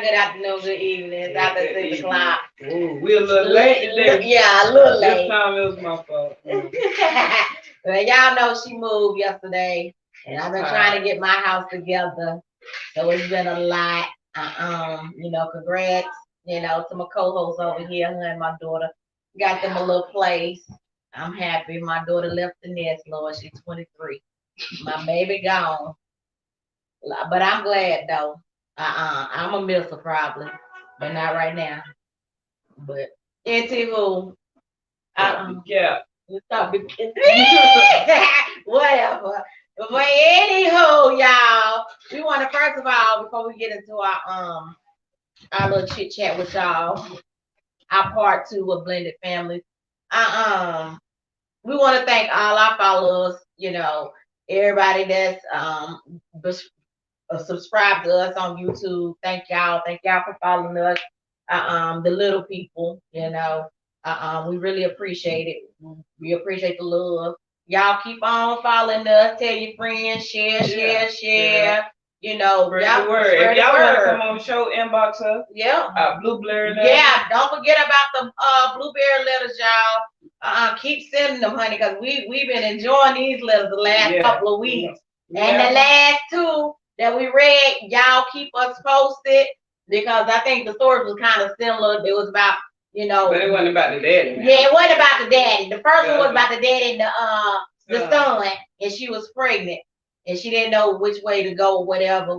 good afternoon, good evening. It's after 6 o'clock. Ooh, we're a little late today. Yeah, a little late. This time it was my fault. Well, y'all know she moved yesterday, and I've been trying to get my house together. So it's been a lot. Congrats, to my co-hosts over here, her and my daughter. Got them a little place. I'm happy. My daughter left the nest, Lord. She's 23. My baby gone. But I'm glad though. I'm a miss her probably, but not right now. But anywho, Yeah. stop whatever. But anywho, y'all, we want to first of all, before we get into our little chit chat with y'all, our part two of Blended Families. We want to thank all our followers, everybody that's subscribe to us on YouTube. Thank y'all. Thank y'all for following us. The little people, we really appreciate it. We appreciate the love. Y'all keep on following us. Tell your friends, share. Yeah. Y'all word. If y'all want to come on the show, inbox us. Yeah. Blueberry letters. Yeah, don't forget about the blueberry letters, y'all. Keep sending them, honey, because we've been enjoying these letters the last couple of weeks. And the last two that we read, y'all keep us posted because I think the story was kind of similar. It was about, But it wasn't about the daddy. Now. Yeah, it wasn't about the daddy. The first one was about the daddy and the son, and she was pregnant, and she didn't know which way to go, or whatever.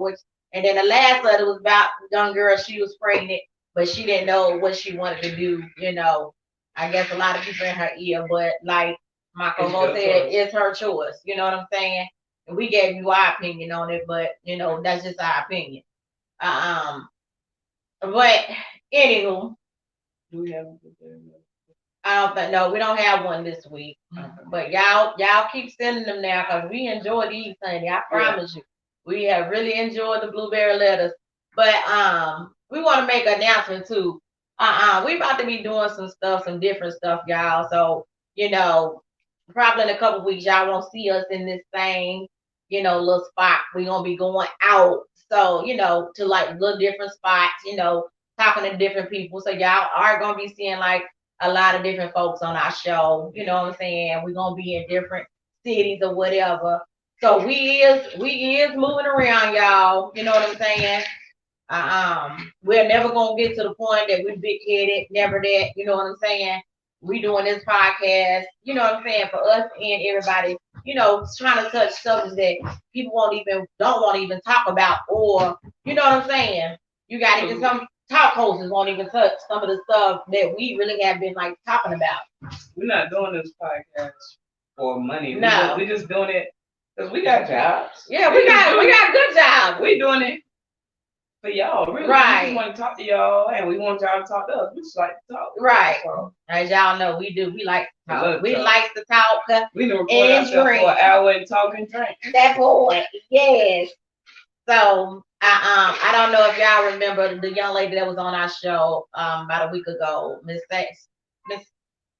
And then the last letter was about the young girl. She was pregnant, but she didn't know what she wanted to do. I guess a lot of people in her ear, but like Michael said, it's her choice. You know what I'm saying? And we gave you our opinion on it, but that's just our opinion. But anywho, do we have no, we don't have one this week. Okay. But y'all keep sending them now because we enjoy these, honey. I promise you. We have really enjoyed the blueberry letters. But we want to make an announcement too. We about to be doing some different stuff, y'all. So, probably in a couple weeks, y'all won't see us in this same, little spot. We're gonna be going out. So, to like little different spots, talking to different people. So y'all are gonna be seeing like a lot of different folks on our show. You know what I'm saying? We're gonna be in different cities or whatever. So we is moving around, y'all. You know what I'm saying? We're never gonna get to the point that we're big headed, never that, you know what I'm saying? We doing this podcast, you know what I'm saying, for us and everybody, trying to touch subjects that people don't want to even talk about, or you know what I'm saying? You gotta get some talk hosts won't even touch some of the stuff that we really have been like talking about. We're not doing this podcast for money. No. We're just doing it because we got jobs. Yeah, we got good jobs. We doing it for y'all, really. Right. We just want to talk to y'all, and we want y'all to talk to us. We just like to talk. Right. So, as y'all know, we do. We like to talk. We like to talk. We can record ourselves for an hour and talk and drink. That boy, yes. So I don't know if y'all remember the young lady that was on our show about a week ago, Miss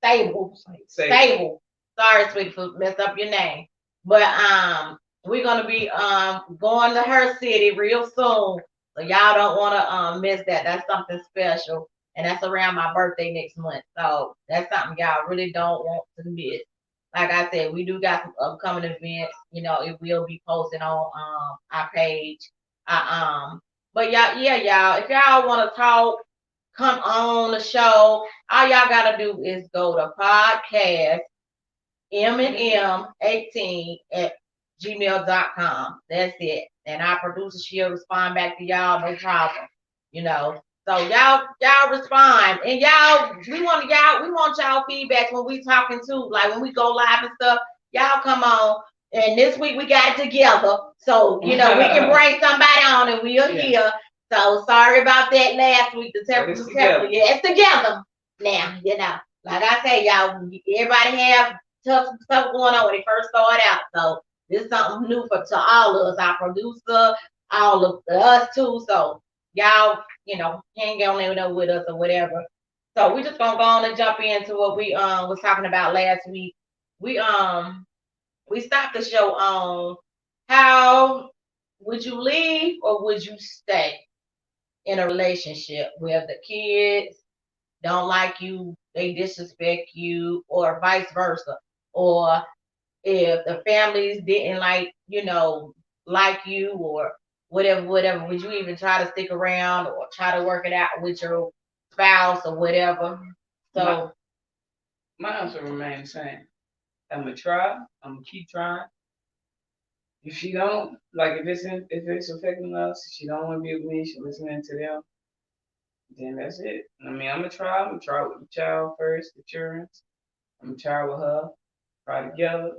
Stable. Stable. Sorry, sweetie, for mess up your name. But we're gonna be going to her city real soon. So y'all don't want to miss that. That's something special. And that's around my birthday next month. So that's something y'all really don't want to miss. Like I said, we do got some upcoming events. It will be posted on our page. But y'all, if y'all want to talk, come on the show. All y'all gotta do is go to podcast M&M18 at gmail.com. That's it. And our producer, she'll respond back to y'all, no problem. So y'all respond. And we want y'all feedback when we talking too. Like when we go live and stuff, y'all come on. And this week we got it together. So, we can bring somebody on and we'll hear. So sorry about that last week. The temperature. Yeah, it's together now, Like I say, y'all, everybody have tough stuff going on when they first start out. So this is something new to all of us, our producer, all of us too. So y'all, hang on there with us or whatever. So we just gonna go on and jump into what we was talking about last week. We stopped the show on how would you leave or would you stay? in a relationship where the kids don't like you, they disrespect you, or vice versa, or if the families didn't like you or whatever, would you even try to stick around or try to work it out with your spouse or whatever? So my answer remains the same. I'm gonna try. I'm gonna keep trying. If she don't like, if it's affecting us, she don't want to be with me. She listening to them. Then that's it. I mean, I'm gonna try. I'm gonna try with the child first, the children. I'm gonna try with her. Try together.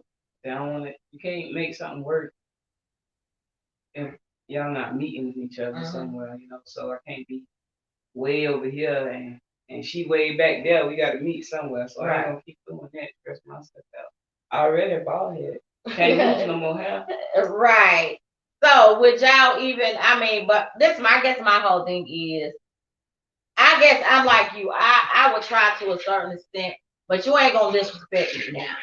They don't want to. You can't make something work if y'all not meeting each other somewhere. So I can't be way over here and she way back there. We got to meet somewhere. So I ain't gonna keep doing that. Stress myself out. I already bald head. Can't lose no more hair. Right. So would y'all even? I mean, but I guess my whole thing is, I guess I'm like you. I would try to a certain extent, but you ain't gonna disrespect me now.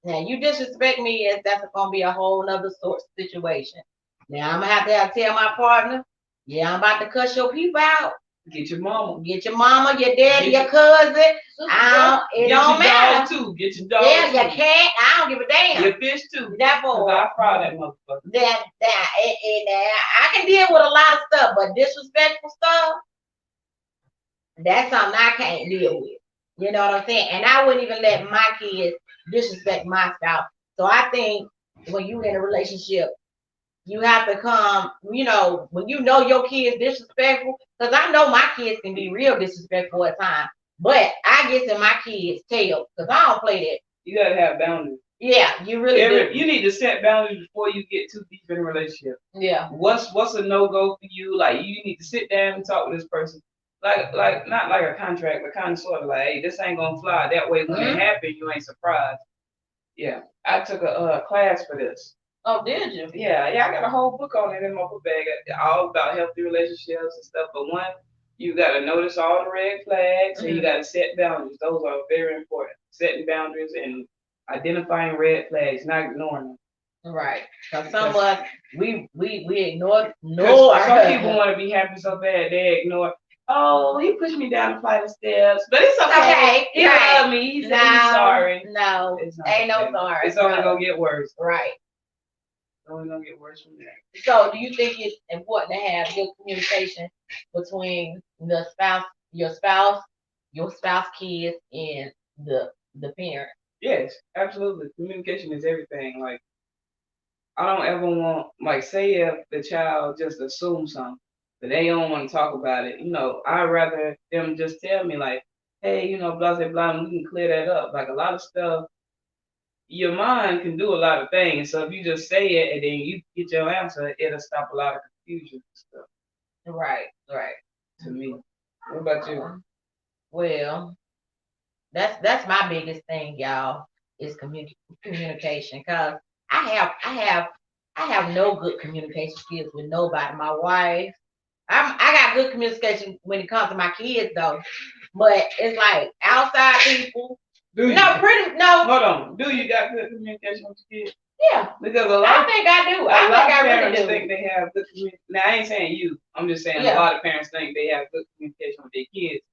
Now you disrespect me, that's gonna be a whole nother sort of situation. Now I'm gonna have to tell my partner, yeah, I'm about to cuss your people out. Get your mama, your daddy, your cousin. It don't matter. Dog too. Get your dog. Yeah, your cat. I don't give a damn. Your fish too. That boy. I fry that motherfucker. I can deal with a lot of stuff, but disrespectful stuff, that's something I can't deal with. You know what I'm saying? And I wouldn't even let my kids disrespect my spouse. So I think when you're in a relationship, you have to come, when you know your kids disrespectful, because I know my kids can be real disrespectful at times, but I get in my kids' tail because I don't play that. You gotta have boundaries. Yeah, you really do. You need to set boundaries before you get too deep in a relationship. Yeah. What's a no-go for you? Like, you need to sit down and talk with this person. Like not like a contract, but kind of sort of like, hey, this ain't gonna fly. That way when it happens, you ain't surprised. Yeah. I took a class for this. Oh, did you? Yeah, I got a whole book on it in my book bag, all about healthy relationships and stuff. But one, you got to notice all the red flags, and you got to set boundaries. Those are very important. Setting boundaries and identifying red flags, not ignoring them. Right. Because some of us, we ignore. Some people want to be happy so bad they ignore. Oh, he pushed me down the flight of steps, but it's okay. He loved me. He said he's sorry. No, ain't no sorry. It's only gonna get worse. Right. It's only gonna get worse from there. So, do you think it's important to have good communication between your spouse, kids, and the parent? Yes, absolutely. Communication is everything. Like, I don't ever want, like, say if the child just assumes something, but they don't want to talk about it. I'd rather them just tell me, like, hey, blah, blah, blah, and we can clear that up. Like, a lot of stuff, your mind can do a lot of things. So if you just say it and then you get your answer, it'll stop a lot of confusion and stuff. Right. To me. What about you? Well, that's my biggest thing, y'all, is communication. Cause I have no good communication skills with nobody. My wife, I got good communication when it comes to my kids though, but it's like outside people. No. Hold on. Do you got good communication with your kids? Yeah. Because I think I do. I think I really do. Think they have good communication. Now I ain't saying you. I'm just saying a lot of parents think they have good communication with their kids,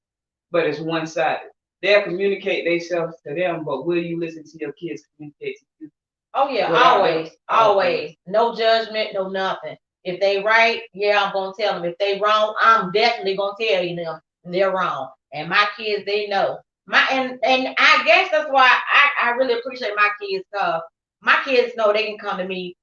but it's one-sided. They'll communicate themselves to them, but will you listen to your kids communicate to you? Oh yeah, always. No judgment, no nothing. If they right, yeah, I'm gonna tell them. If they wrong, I'm definitely gonna tell you them they're wrong. And my kids, they know. And I guess that's why I really appreciate my kids, because my kids know they can come to me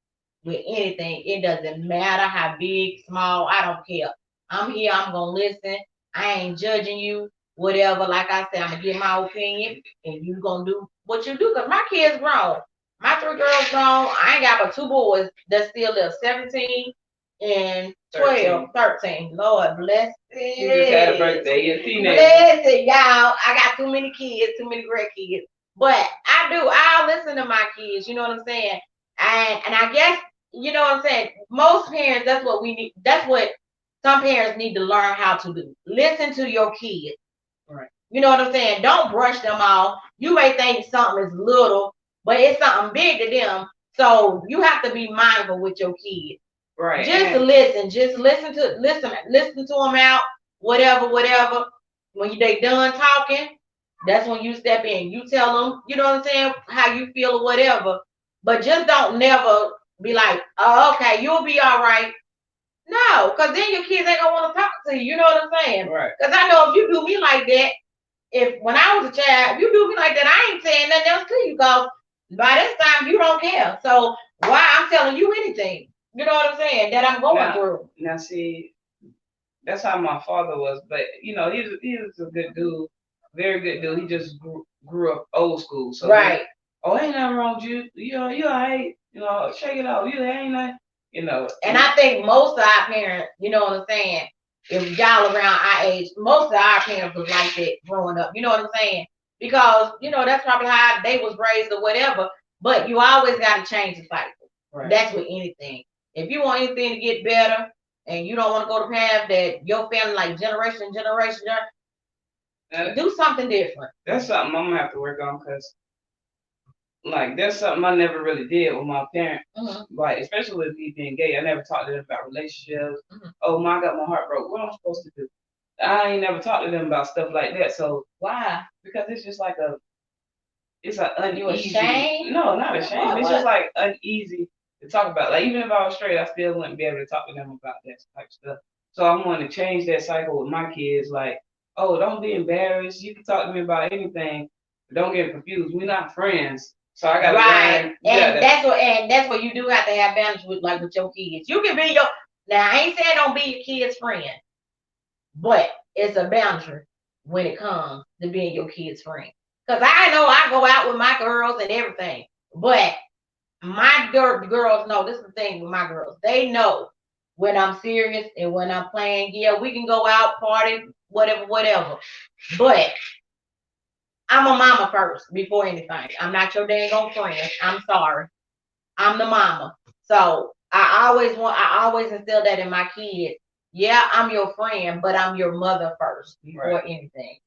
with anything. It doesn't matter how big, small, I don't care. I'm here, I'm gonna listen. I ain't judging you, whatever. Like I said, I'm gonna give my opinion and you gonna do what you do, because my kids grown. My 3 girls grown. I ain't got but 2 boys that still live, 17 and 12, 13. Lord bless it. You just had a birthday. You're a teenager. Bless it, y'all. I got too many kids, too many great kids. But I'll listen to my kids, you know what I'm saying? And I guess, you know what I'm saying? Most parents, that's what we need. That's what some parents need to learn how to do. Listen to your kids. Right. You know what I'm saying? Don't brush them off. You may think something is little, but it's something big to them. So you have to be mindful with your kids. Right. Just to listen. Just listen to them out. Whatever. When they done talking, that's when you step in. You tell them, you know what I'm saying, how you feel or whatever. But just don't never be like, oh, okay, you'll be all right. No, because then your kids ain't gonna want to talk to you. You know what I'm saying? Right. Because I know if you do me like that, if when I was a child, if you do me like that, I ain't saying nothing else to you because by this time you don't care. So why I'm telling you anything? You know what I'm saying? That I'm going through. Now see, that's how my father was, but he was a good dude, very good dude. He just grew up old school. So right. Ain't nothing wrong with you. You alright. Shake it off. You ain't nothing. And I think most of our parents, you know what I'm saying, if y'all around our age, most of our parents was like that growing up. You know what I'm saying? Because, that's probably how they was raised or whatever. But you always got to change the cycle. Right. That's with anything. If you want anything to get better and you don't want to go the path that your family, like generation, do something different. That's something I'm going to have to work on because like that's something I never really did with my parents. Mm-hmm. Like especially with me being gay, I never talked to them about relationships. Mm-hmm. Oh, I got my heart broke. What am I supposed to do? I ain't never talked to them about stuff like that. So why? Because it's just like it's an uneasy. You ashamed? No, not ashamed. It's just like uneasy to talk about. Like even if I was straight, I still wouldn't be able to talk to them about that type of stuff. So I'm going to change that cycle with my kids. Like, oh, don't be embarrassed. You can talk to me about anything. Don't get confused. We're not friends. So I gotta learn. And that's what you do have to have balance with your kids. You can be now I ain't saying don't be your kid's friend, but it's a boundary when it comes to being your kid's friend. Cause I know I go out with my girls and everything, but my girls know this is the thing with my girls. They know when I'm serious and when I'm playing. Yeah, we can go out, party, whatever. But I'm a mama first before anything. I'm not your dang old friend. I'm sorry. I'm the mama. So I always instill that in my kids. Yeah, I'm your friend, but I'm your mother first before anything.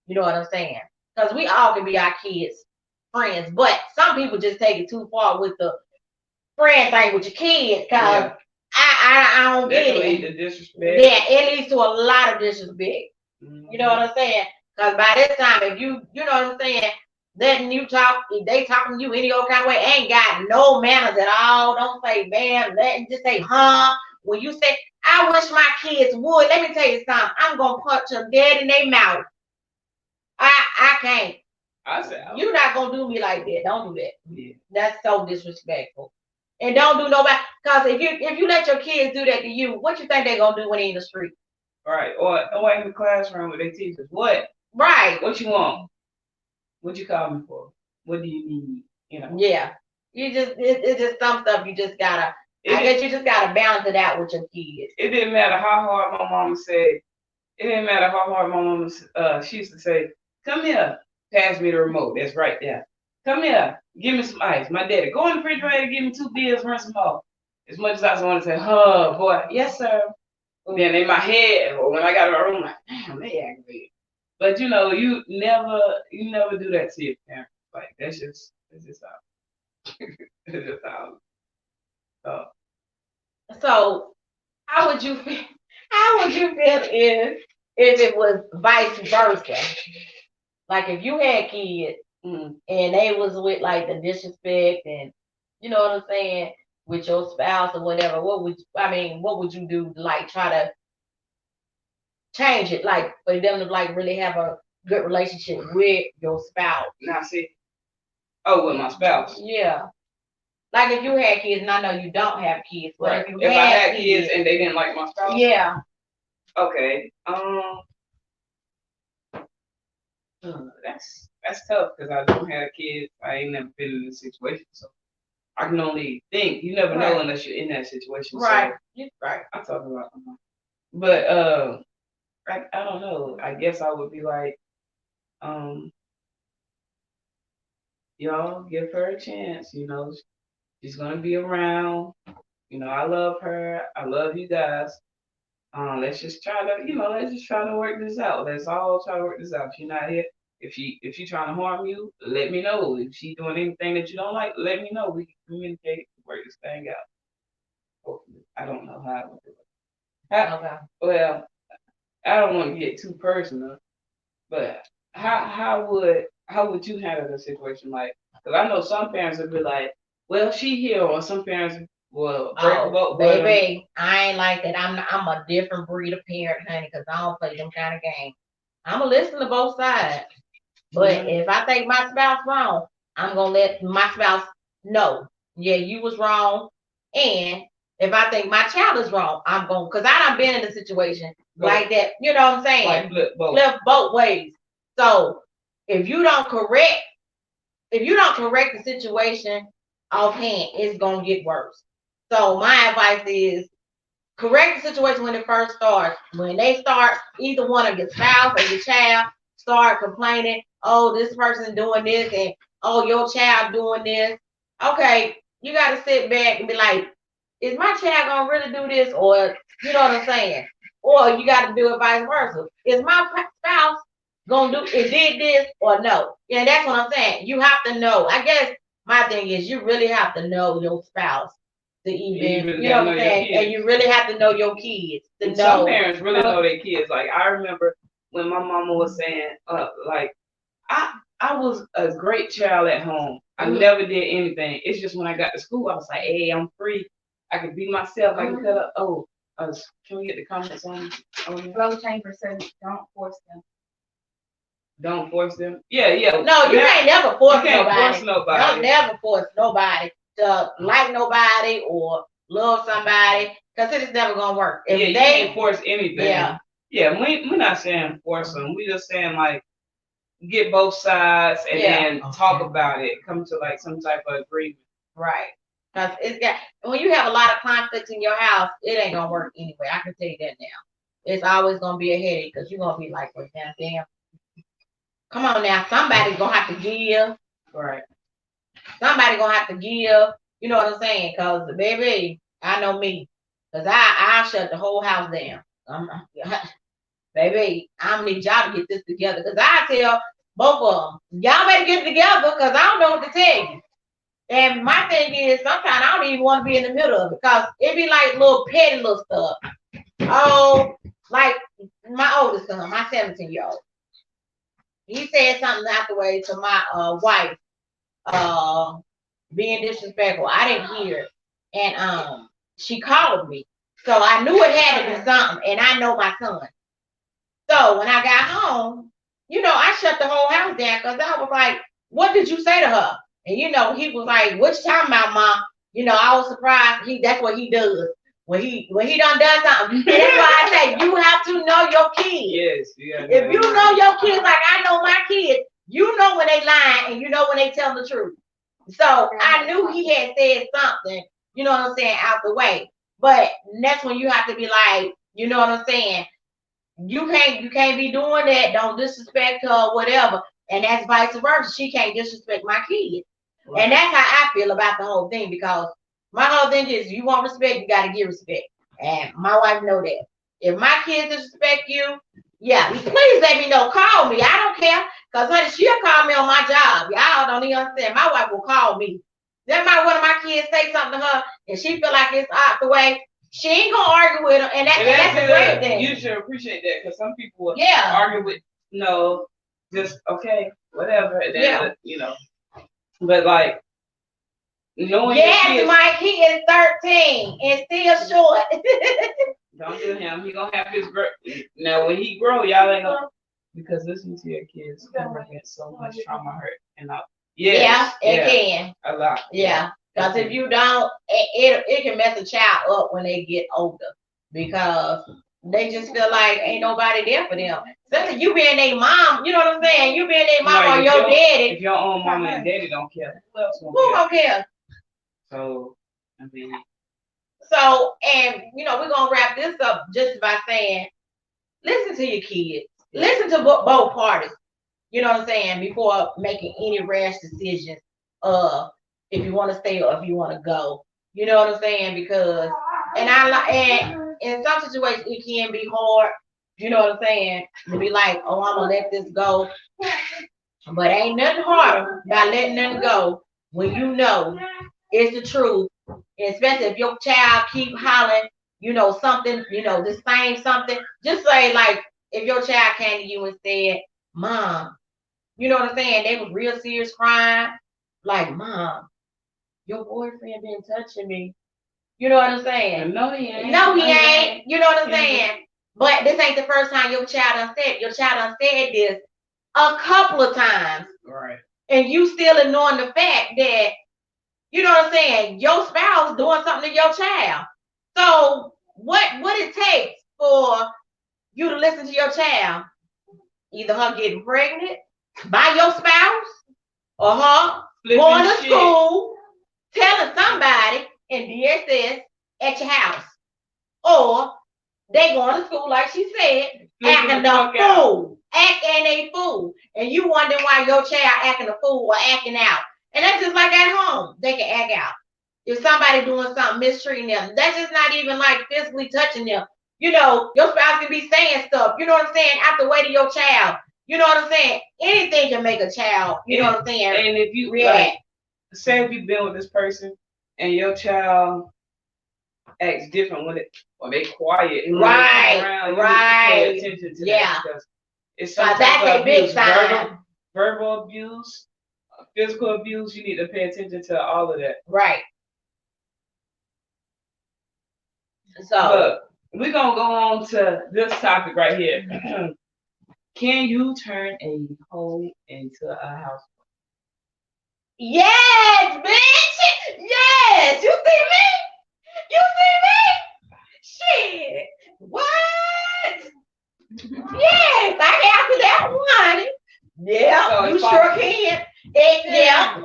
You know what I'm saying? Because we all can be our kids' friends, but some people just take it too far with the friend thing with your kids. Because I don't get it. The disrespect. Yeah, it leads to a lot of disrespect. Mm-hmm. You know what I'm saying? Because by this time, if you know what I'm saying, letting you talk, if they talking to you any old kind of way, ain't got no manners at all. Don't say man, just say huh. When you say, I wish my kids would, let me tell you something. I'm gonna punch them dead in their mouth. I can't. I said, you're not gonna do me like that. Don't do that. Yeah. That's so disrespectful. And don't do nobody, because if you let your kids do that to you, what you think they're gonna do when they're in the street? Right. Or in the classroom with their teachers. What? Right. What you want? What you call me for? What do you need? Yeah. It's just some stuff you just gotta. I guess you just gotta balance it out with your kids. It didn't matter how hard my mama said. It didn't matter how hard my mama. She used to say, "Come here, pass me the remote. That's right there. Come here, give me some ice." My daddy, go in the refrigerator, give me 2 beers, rinse them off. As much as I want to say, "Oh boy, yes sir." Then in my head, or when I got in my room, like, damn, they aggravated. But you never do that to your parents. Like that's just how. It's just how. So how would you feel? How would you feel if it was vice versa? Like if you had kids and they was with like the disrespect and you know what I'm saying, with your spouse or whatever, what would you do to like try to change it, like for them to like really have a good relationship with your spouse? Now see, with my spouse. Yeah. Like if you had kids, and I know you don't have kids, but right. If I had kids and they didn't like my spouse. Yeah. Okay. That's tough because I don't have kids. I ain't never been in this situation, so I can only think. You never know unless you're in that situation. Right. So, right. I'm talking about. But I don't know. I guess I would be like, y'all give her a chance. She's gonna be around. I love her. I love you guys. Let's just try to work this out. Let's all try to work this out. If she's not here, if she trying to harm you, let me know. If she's doing anything that you don't like, let me know. We can communicate, work this thing out. Hopefully. I don't know how I would do it. Okay. Well, I don't want to get too personal, but how would you handle the situation like? Because I know some parents would be like, "Well, she here," or some parents will break a Oh, vote with them. baby, I ain't like that. I'm a different breed of parent, honey, because I don't play them kind of games. I'm gonna listen to both sides. But if I think my spouse wrong, I'm gonna let my spouse know, yeah, you was wrong. And if I think my child is wrong, I'm going because I done been in a situation like that. You know what I'm saying? Like Flip both ways. So if you don't correct, the situation offhand, it's gonna get worse. So my advice is correct the situation when it first starts. When they start, either one of your spouse or your child start complaining, oh, this person doing this and oh, your child doing this. Okay, you got to sit back and be like, is my child gonna really do this, or you know what I'm saying? Or you got to do it vice versa. Is my spouse gonna do it, did this or no? Yeah, that's what I'm saying. You have to know. I guess my thing is you really have to know your spouse to even, really you know what gotta I'm know your saying? And kids. you really have to know your kids to And some know. parents really know their kids. Like I remember when my mama was saying, like I was a great child at home. I never did anything. It's just when I got to school, I was like, hey, I'm free. I can be myself. I can cut up. Oh, can we get the comments on? Flow Chamber says don't force them. Don't force them. Yeah, yeah. No, you can't never force you can't nobody. force nobody. Don't never force nobody to like nobody or love somebody because it's never gonna work. If yeah, they you can't force anything. Yeah. Yeah, we're not saying force them. We just saying like get both sides and then talk about it. Come to like some type of agreement. Right. Because it's got when you have a lot of conflicts in your house, it ain't gonna work anyway. I can tell you that now. It's always gonna be a headache because you're gonna be like, well, damn. Come on now, somebody's gonna have to give. Right. Somebody gonna have to give. You know what I'm saying? Cause baby, I know me. Cause I shut the whole house down. Baby, I'm need y'all to get this together. Cause I tell both of them, y'all better get it together. Cause I don't know what to tell you. And my thing is, sometimes I don't even want to be in the middle of it. Cause it be like little petty little stuff. Oh, like my oldest son, my 17-year-old. He said something afterwards to my wife, being disrespectful. I didn't hear it. And she called me. So I knew it had to be something. And I know my son. So when I got home, I shut the whole house down because I was like, what did you say to her? And he was like, what you talking about, Mom? I was surprised. That's what he does. When he done something. And that's why I say you have to know your kids. Yes, yeah. If you know your kids like I know my kids, you know when they lying and you know when they tell the truth. So I knew he had said something, you know what I'm saying, out the way. But that's when you have to be like, you know what I'm saying? You can't be doing that. Don't disrespect her or whatever. And that's vice versa. She can't disrespect my kids. Right. And that's how I feel about the whole thing because my whole thing is you want respect, you gotta give respect. And my wife know that. If my kids disrespect you, yeah, please let me know. Call me. I don't care. Because honey, she'll call me on my job. Y'all don't even understand. My wife will call me. Then one of my kids say something to her and she feel like it's out the way. She ain't gonna argue with her, and that's a great thing. You should appreciate that because some people will argue with just okay, whatever. Then, but like knowing yes, Mike, he is 13 and still short. Don't do him. He gonna have his now when he grow, y'all ain't gonna because listening to your kids can prevent so much trauma, hurt, and all. Yes, it can a lot. Yeah. Because if you don't, it can mess a child up when they get older because they just feel like ain't nobody there for them. Especially you being their mom, you know what I'm saying? You being their mom or your daddy. If your own mama and daddy don't care, who else gonna care? So, I mean. So, and we're gonna wrap this up just by saying, listen to your kids. Listen to both parties. You know what I'm saying? Before making any rash decisions if you want to stay or if you want to go. You know what I'm saying? Because and in some situations it can be hard, you know what I'm saying, to be like, oh, I'm gonna let this go. But ain't nothing harder by letting them go when you know it's the truth especially if your child keep hollering, something, the same something. Just say like, if your child came to you and said, "Mom," you know what I'm saying? They was real serious crying, like, "Mom, your boyfriend been touching me." You know what I'm saying? No, he ain't. No, he ain't. You know what I'm saying? But this ain't the first time your child done said. Your child done said this a couple of times. Right. And you still ignoring the fact that, you know what I'm saying, your spouse doing something to your child. So what it takes for you to listen to your child? Either her getting pregnant by your spouse or her going to school, telling somebody in DSS at your house. Or they going to school, like she said, acting a fool. Acting a fool. And you wonder why your child acting a fool or acting out. And that's just like at home. They can act out. If somebody doing something, mistreating them, that's just not even like physically touching them. Your spouse can be saying stuff, you know what I'm saying, out the way to your child. You know what I'm saying? Anything can make a child, you know what I'm saying? And if you react. Say if you've been with this person and your child acts different when they quiet and when they come around, you need to pay attention to that, because it's sometimes that's a big sign. Verbal abuse, physical abuse. You need to pay attention to all of that. Right. So but we're gonna go on to this topic right here. Can you turn a hoe into a housewife? Yes, bitch. Yes. You see me? Shit. What? Yes, I answered that one. Yeah, so you sure can. Yeah.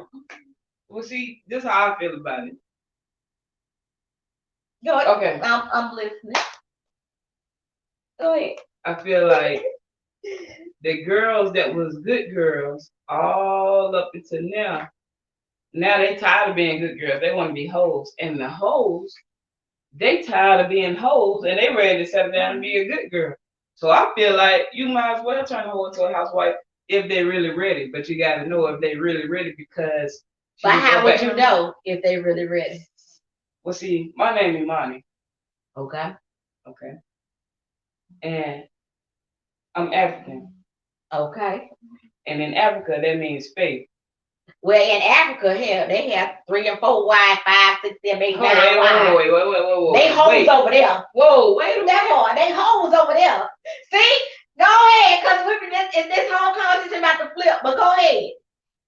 Well, see, this is how I feel about it. Go ahead. Okay. I'm listening. Go ahead. I feel like the girls that was good girls all up until now they tired of being good girls. They want to be hoes. And the hoes, they tired of being hoes and they ready to settle down and be a good girl. So I feel like you might as well turn a hoe into a housewife if they're really ready. But you got to know if they're really ready, because... But how would you know if they really ready? Well, see, my name is Imani. Okay. And I'm African. Okay. And in Africa, that means faith. Well, in Africa, hell, they have 3 and 4 wives, 5, 6, 7, 8, 9 wives. Wait. They hoes over there. Whoa, wait a minute. They hoes over there. See? Go ahead, because this whole conversation about to flip, but go ahead.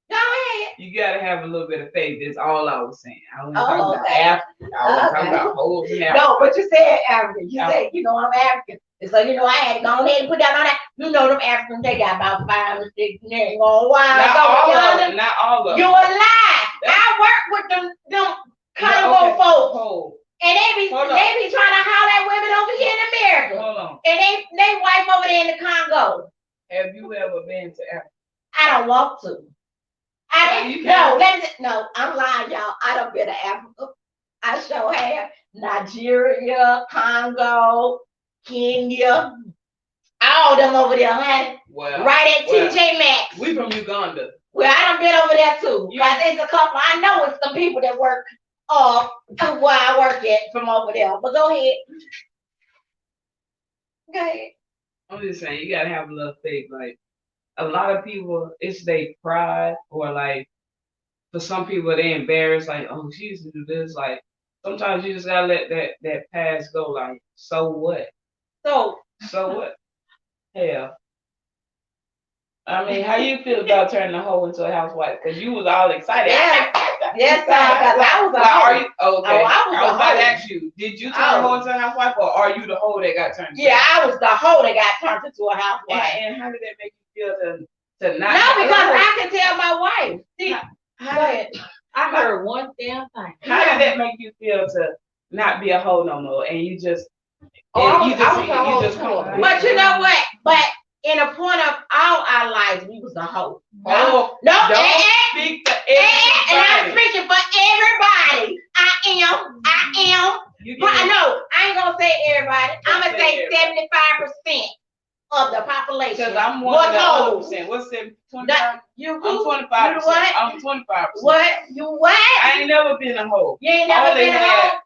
Go ahead. You gotta have a little bit of faith. That's all I was saying. I wasn't talking about Africa. I was talking about hoes in Africa. No, but you said African. You said, I'm African. And so, I had to go ahead and put that on that. Them Africans, they got about 5 or 6 niggas going wild. Not all of them. You a lie. I work with them Congo folks. And they be trying to holler at women over here in America. Hold on. And they wife over there in the Congo. Have you ever been to Africa? I don't want to. No, I'm lying, y'all. I done been to Africa. I sure have. Nigeria, Congo, Kenya, all them over there, honey. Well, right at TJ Maxx. We from Uganda. Well, I done been over there too. Because it's a couple. I know it's some people that work where I work at from over there. But go ahead. I'm just saying, you gotta have a little faith. Like, a lot of people, it's their pride, or like, for some people, they embarrassed. Like, oh, she used to do this. Like, sometimes you just gotta let that past go. Like, so what? So what? Hell. I mean, how you feel about turning a hoe into a housewife? Because you was all excited. Yes, because I was a hoe. Okay. I was about to ask you, did you turn a hoe into a housewife, or are you the hoe that got turned into? Yeah, I was the hoe that got turned into a housewife. And how did that make you feel to not? No, because I can tell my wife. See, I heard one damn thing. How did that make you feel to not be a hoe no more, and you just? But you know what? But in a point of all our lives, we was a hoe. Oh, no, speak to everybody. And I'm speaking for everybody. I am. But no, I ain't gonna say everybody. I'm gonna say 75% of the population. because I'm one What of the hoe? other percent. What's it? 25? Not you. I'm who? 25%. You the what? I'm 25%. What? You what? I ain't never been a hoe. You ain't never Only been a had- hoe.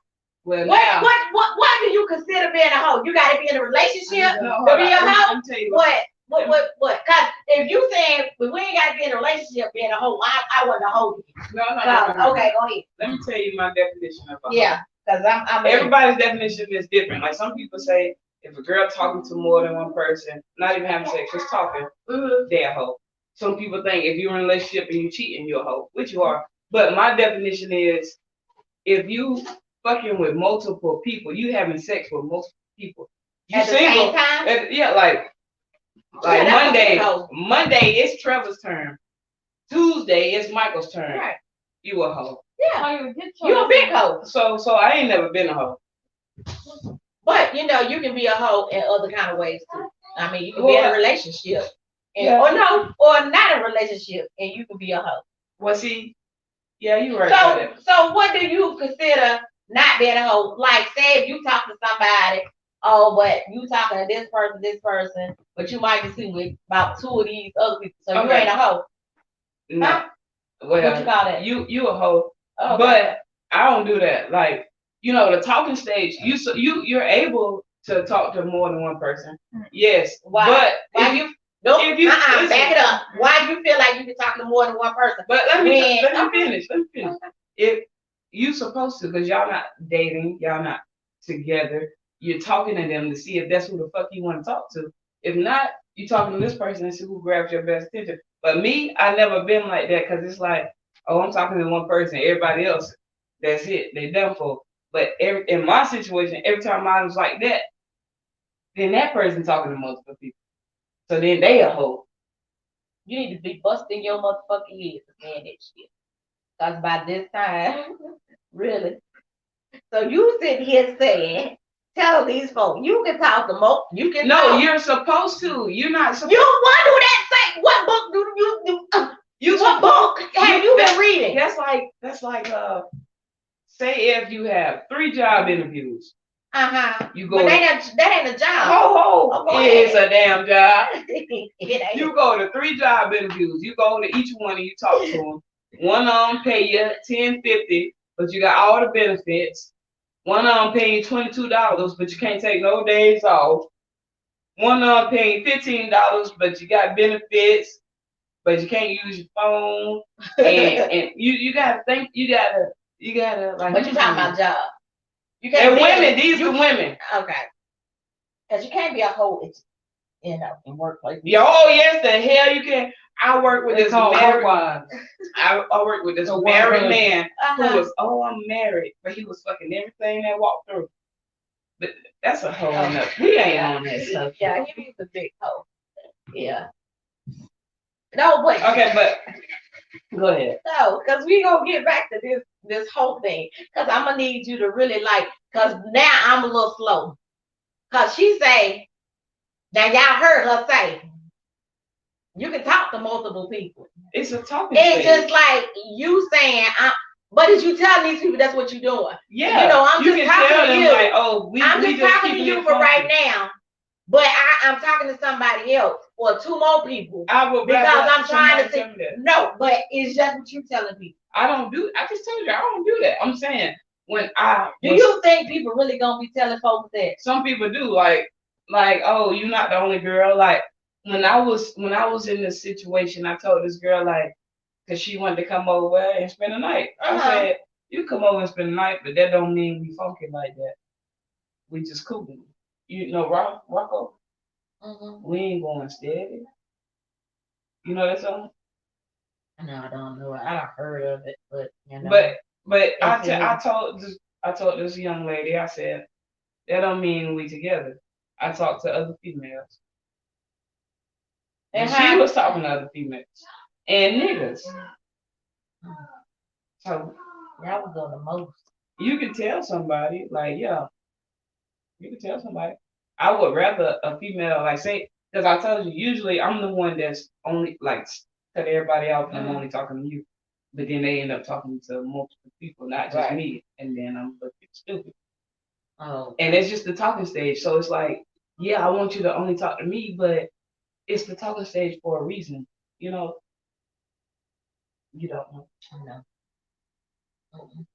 Well, What? now. What do you consider being a hoe? You got to be in a relationship No, to hold be on. a hoe. Let me tell you what. What? Cause if you saying we ain't got to be in a relationship being a hoe, I wasn't a hoe. No. Okay, go ahead. Let me tell you my definition of a hoe. Yeah, cause I'm Everybody's definition is different. Like some people say, if a girl talking to more than one person, not even having sex, just talking, they're a hoe. Some people think if you're in a relationship and you cheating, you're a hoe, which you are. But my definition is, if you fucking with multiple people, you having sex with multiple people, you at the single. same time. Yeah, like Yeah, that's Monday. a hoe. Monday it's Trevor's turn. Tuesday it's Michael's turn. Right. You a hoe. Yeah. You a big hoe. So I ain't never been a hoe. But you know, you can be a hoe in other kind of ways too. I mean, you can be in a relationship, and, Yeah. or not a relationship, and you can be a hoe. Well, see, yeah, you right about that. So what do you consider not being a hoe? Like, say if you talk to somebody, oh, but you talking to this person, but you might be seen with about 2 of these other people, so you Okay. ain't a hoe. No. Huh? Well, What you call that? you a hoe, Okay. but I don't do that. Like, you know, the talking stage, you're able to talk to more than one person. Yes. Why? But Why if you? Nope. if you- listen. Back it up. Why do you feel like you can talk to more than one person? But let me When- finish. If you supposed to, because y'all not dating, y'all not together, you're talking to them to see if that's who the fuck you want to talk to. If not, you talking to this person and see who grabs your best attention. But me, I never been like that because it's like, oh, I'm talking to one person, everybody else, that's it, they done for. But in my situation, every time I was like that, then that person talking to multiple people. So then they a hoe. You need to be busting your motherfucking head to saying that shit. Cause by this time, really. So you sit here saying, tell these folks, you can talk to most, you can No, talk. you're supposed to. You're not supposed You what do that say? What book do you do? You What book have you been reading? That's like say if you have 3 job interviews, you go. But that ain't a job. Oh, go it's ahead. a damn job. It ain't. You go to 3 job interviews. You go to each one and you talk to them. One of them pay you $10.50, but you got all the benefits. One of them pay you $22, but you can't take no days off. One of them pay you $15, but you got benefits, but you can't use your phone. And you gotta think. You gotta like. But you talking about job. You And be women, these are women. Okay. Cause you can't be a hoe, in workplace. Oh yes, the hell you can. I work with this married. I work with this married man who was I'm married, but he was fucking everything that walked through. But that's a whole nother. We ain't on that stuff. Yeah, he's a big hoe. Yeah. No, but Okay, but go ahead. no, because we gonna get back to this whole thing. Cause I'm gonna need you to really cause now I'm a little slow. Cause she say, now y'all heard her say, you can talk to multiple people. It's a talking It's stage. just like you saying, but is you telling these people that's what you're doing? Yeah, You know, I'm you just can talking tell to them you. like, oh, I'm we just talking to keeping you it for right funky. now. But I'm talking to somebody else or 2 more people. I will Because I'm trying to say think. No, but it's just what you telling people. I just told you I don't do that. I'm saying Do you think people really gonna be telling folks that? some people do like oh, you're not the only girl. Like when I was in this situation, I told this girl like, cause she wanted to come over and spend the night. I said, you come over and spend the night, but that don't mean we funky like that. We just cool. You know, Rocco. Mm-hmm. We ain't going steady. You know that song? No, I don't know. I don't heard of it, but you know. But I told this young lady, I said, that don't mean we together. I talked to other females. And she was talking to other females. And niggas. So that was on the most. you can tell somebody, like, yeah. You can tell somebody. I would rather a female, like, say, because I told you, usually I'm the one that's only, like, cut everybody out and I'm only talking to you. But then they end up talking to multiple people, not just me. And then I'm fucking stupid. Oh. And it's just the talking stage. So it's like, yeah, I want you to only talk to me, but it's the talking stage for a reason. You know, you don't know. No. Mm-mm.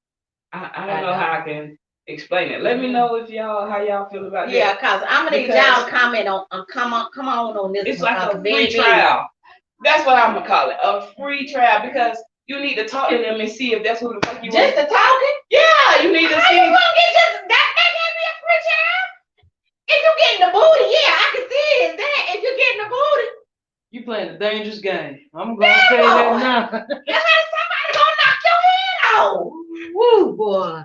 I don't know how I can explain it. Let me know if y'all how y'all feel about Yeah, that. cause I'm gonna need Because y'all to comment on, come on this it's one. like 'Cause a free baby, trial. That's what I'm gonna call it, a free trial, because you need to talk to them and see if that's who the fuck you just want. the talking. Yeah, you need to How you see. gonna get just that can't be a free trial? If you getting the booty, yeah, I can see it. That if you getting the booty, You playing a dangerous game. I'm gonna Yeah, say boy. that now. you had somebody gonna knock your head off. Woo, boy.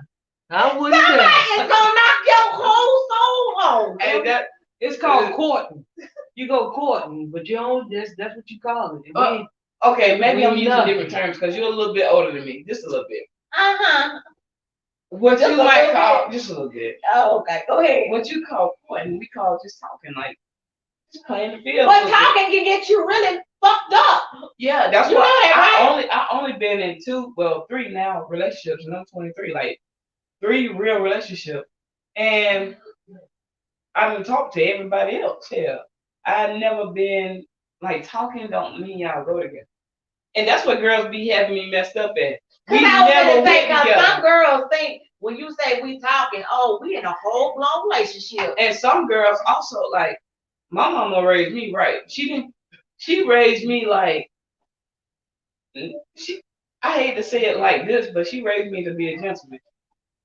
I wouldn't Somebody dare. is gonna knock your whole soul off. Hey, that It's called courting. You go courting, but you don't. That's what you call it. okay, maybe I'm We using nothing. different terms because you're a little bit older than me, just a little bit. Uh-huh. What Just you a might little call just a little bit. Oh, okay, go ahead. What you call courting, we call just talking, like just playing the field. a But little bit. talking can get you really fucked up. Yeah, that's You why know that, I only been in three now relationships, and I'm 23, like 3 real relationships, and I done talked to everybody else. Yeah, I never been like talking. Don't mean y'all go together, and that's what girls be having me messed up at. We Cause I was never gonna say, went cause together, some girls think when you say we talking, oh, we in a whole blown relationship. and some girls also like my mama raised me right. She didn't. She raised me like she. I hate to say it like this, but she raised me to be a gentleman.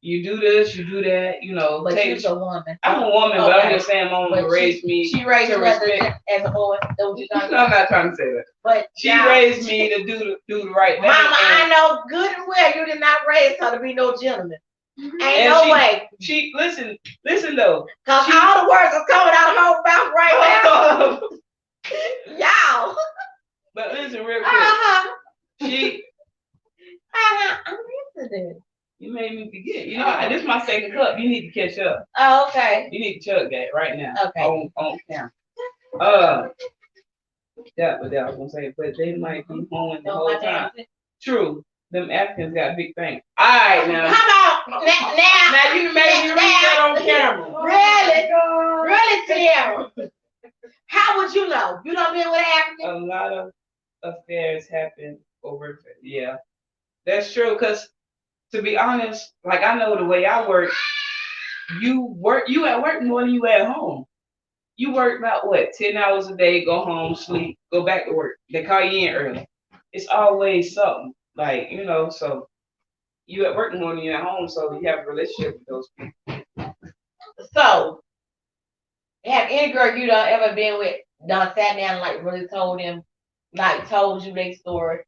You do this, you do that, you know. But take, she's a woman. I'm a woman, but I'm Okay. just saying, my mama But raised me She raised to you as respect. as a boy. That's what you No, talking I'm about. not trying to say that. But She y'all- raised me to do the right thing. Mama, I and know good and well you did not raise her to be no gentleman. Ain't And no she- way. she listen though. Cause she- all the words are coming out of her mouth right now. Y'all. But listen, real quick. Uh-huh. She, I'm listening. you made me forget. You know, this is my second cup. You need to catch up. Oh, okay. You need to chug that right now. Okay. On camera. That what I was gonna say, but they might be hoeing the No, whole my time. damn- True. Them Africans got big things. All right now. Come on. Now. Now you made me read that on camera. Really, Sierra? How would you know? You don't been with African? A lot of affairs happen over. Yeah, that's true. Cause to be honest, like I know the way I work. You at work more than you at home. You work about what 10 hours a day. Go home, sleep, go back to work. They call you in early. It's always something like So you at work more than you at home. So you have a relationship with those people. So, have any girl you done ever been with done sat down and like really told them, like told you their story?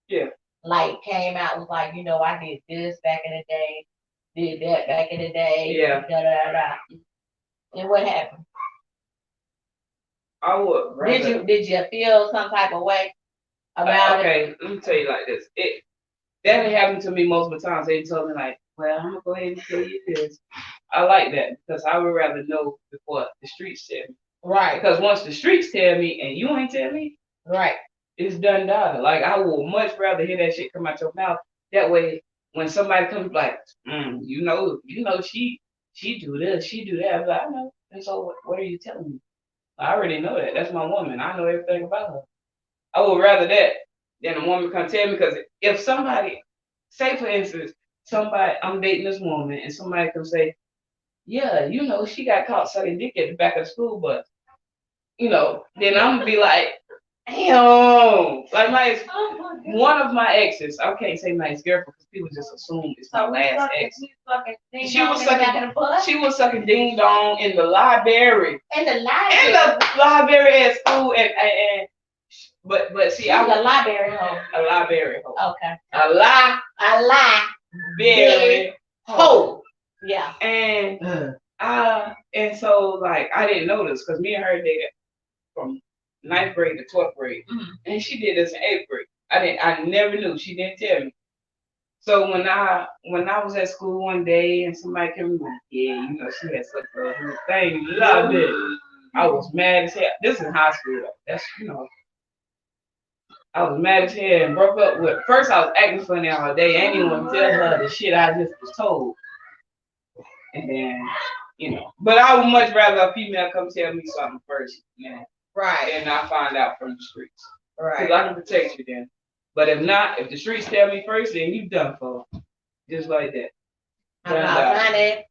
Yeah. Like came out was like, I did this back in the day, did that back in the day. Yeah. Da da da da. And what happened? I would rather. Did you feel some type of way about it? Okay, let me tell you like this. That happened to me multiple times. They told me like, well, I'm gonna go ahead and tell you this. I like that because I would rather know before the streets tell me. Right. Because once the streets tell me and you ain't tell me, Right. it's done done. Like I would much rather hear that shit come out your mouth. That way, when somebody comes like, she do this, she do that. I'm like, I know. And so what are you telling me? I already know that. That's my woman. I know everything about her. I would rather that than a woman come tell me, because if somebody, say for instance, I'm dating this woman and somebody can say, yeah, she got caught sucking dick at the back of the school bus. Then I'm gonna be like, damn. Like one of my exes, I can't say my ex-girlfriend because people just assume it's my last ex. She was sucking ding dong in the library. In the In library. the library at school but see, She was a library hoe. a library hoe. Okay. A library hoe. Yeah. And so like I didn't know this because me and her dated from 9th grade to 12th grade. Mhm. And she did this in 8th grade. I never knew. She didn't tell me. So when I was at school one day and somebody came like, yeah, she had such a thing, loved it. I was mad as hell. This is high school though. That's I was mad as hell and broke up with. First, I was acting funny all day. I didn't even want to tell her the shit I just was told. And then, but I would much rather a female come tell me something first, man. Right. and I find out from the streets. Right. Because I can protect you then. But if not, if the streets tell me first, then you done for. Just like that. Honey,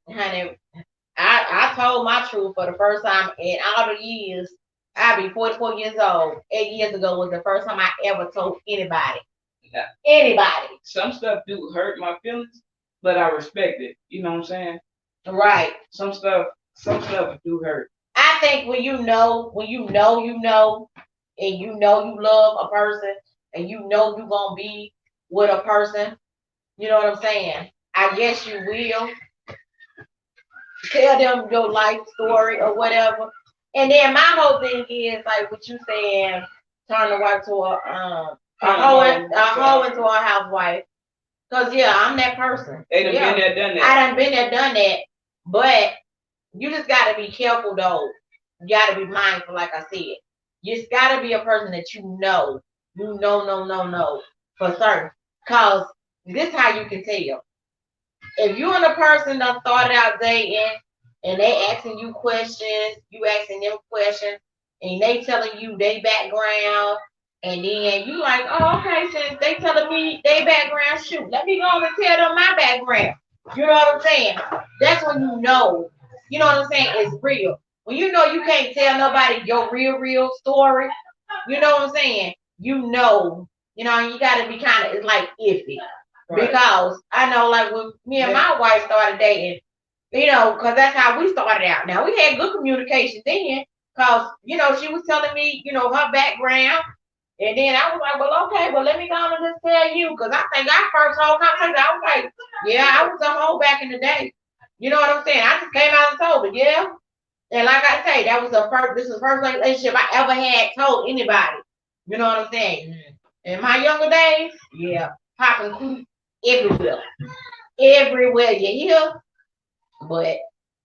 I told my truth for the first time in all the years. I'll be 44 years old. 8 years ago was the first time I ever told anybody. Yeah. Anybody. Some stuff do hurt my feelings, but I respect it. You know what I'm saying? Right. Some stuff do hurt. I think when you know, and you know you love a person, and you know you're gonna be with a person, you know what I'm saying? I guess you will tell them your life story or whatever. And then my whole thing is like what you saying, turn the wife to a hoe into a housewife. Cause yeah, I'm that person. They done Yeah. been there, done that. I done been there, done that. But you just gotta be careful though. You gotta be mindful, like I said. You just gotta be a person that you know for certain. Cause this how you can tell. If you and a person done started out dating and they asking you questions, you asking them questions, and they telling you their background, and then you like, oh, okay, since they telling me their background, shoot, let me go on and tell them my background. You know what I'm saying? That's when you know what I'm saying, it's real. When you know you can't tell nobody your real story, you know what I'm saying? You gotta be kind of, it's like iffy. Right. Because I know, like when me and my wife started dating, because that's how we started out. Now we had good communication then, because she was telling me, her background, and then I was like, well, okay, well let me go on and just tell you, because I think our first whole conversation, I was like, yeah, I was a hoe back in the day. You know what I'm saying? I just came out and told her, yeah. And like I say, this is the first relationship I ever had told anybody. You know what I'm saying? In my younger days, yeah, popping everywhere. Everywhere you hear. But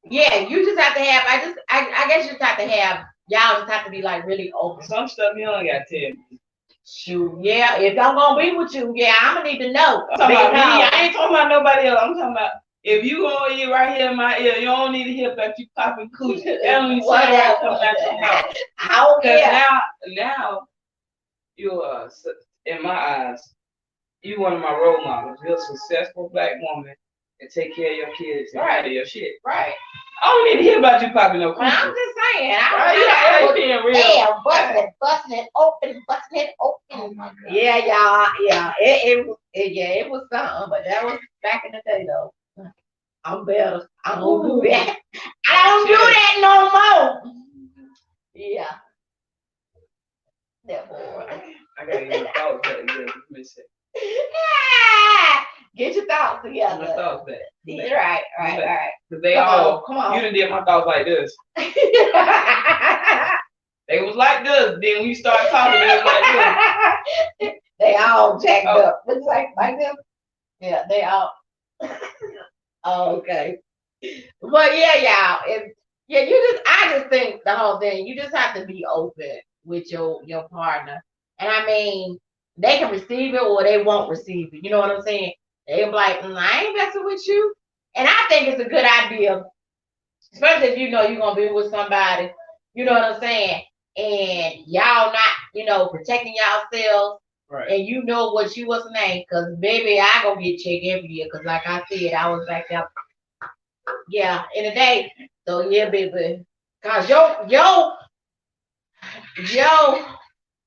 yeah, you just have to have, I guess you just have to have, y'all just have to be like really open. Some stuff you don't got to tell me. Shoot, yeah, if I'm gonna be with you, yeah, I'm gonna need to know. I'm talking about me. I ain't talking about nobody else. I'm talking about if you gonna eat right here in my ear, you don't need to hear about you popping coochie. That don't even sound right coming out your mouth. I don't care. Now you are, in my eyes, you one of my role models. You're a successful black woman and take care of your kids and right. Your shit. Right. I don't need to hear about you popping no coochie. I'm just saying. Busting it open. Oh my God. Yeah, y'all. Yeah. It was something, but that was back in the day though. I'm better. I don't do that. I don't do that no more. Yeah. That boy. I gotta get my thoughts back. Get your thoughts together. My thoughts back. Right. Cause they come on. You done did my thoughts like this. They was like this. Then when you start talking, they was like this. They all jacked up. Looks like them. Yeah, they all. Oh, okay. But yeah, y'all. I just think the whole thing. You just have to be open with your partner, and I mean, they can receive it or they won't receive it. You know what I'm saying? They'll be like, I ain't messing with you. And I think it's a good idea, especially if you know you're gonna be with somebody. You know what I'm saying? And y'all not, protecting yourselves. Right. And you know what's the name? Because baby, I go get checked every year. Because like I said, I was back up. Yeah, in a day. So yeah, baby. Cause your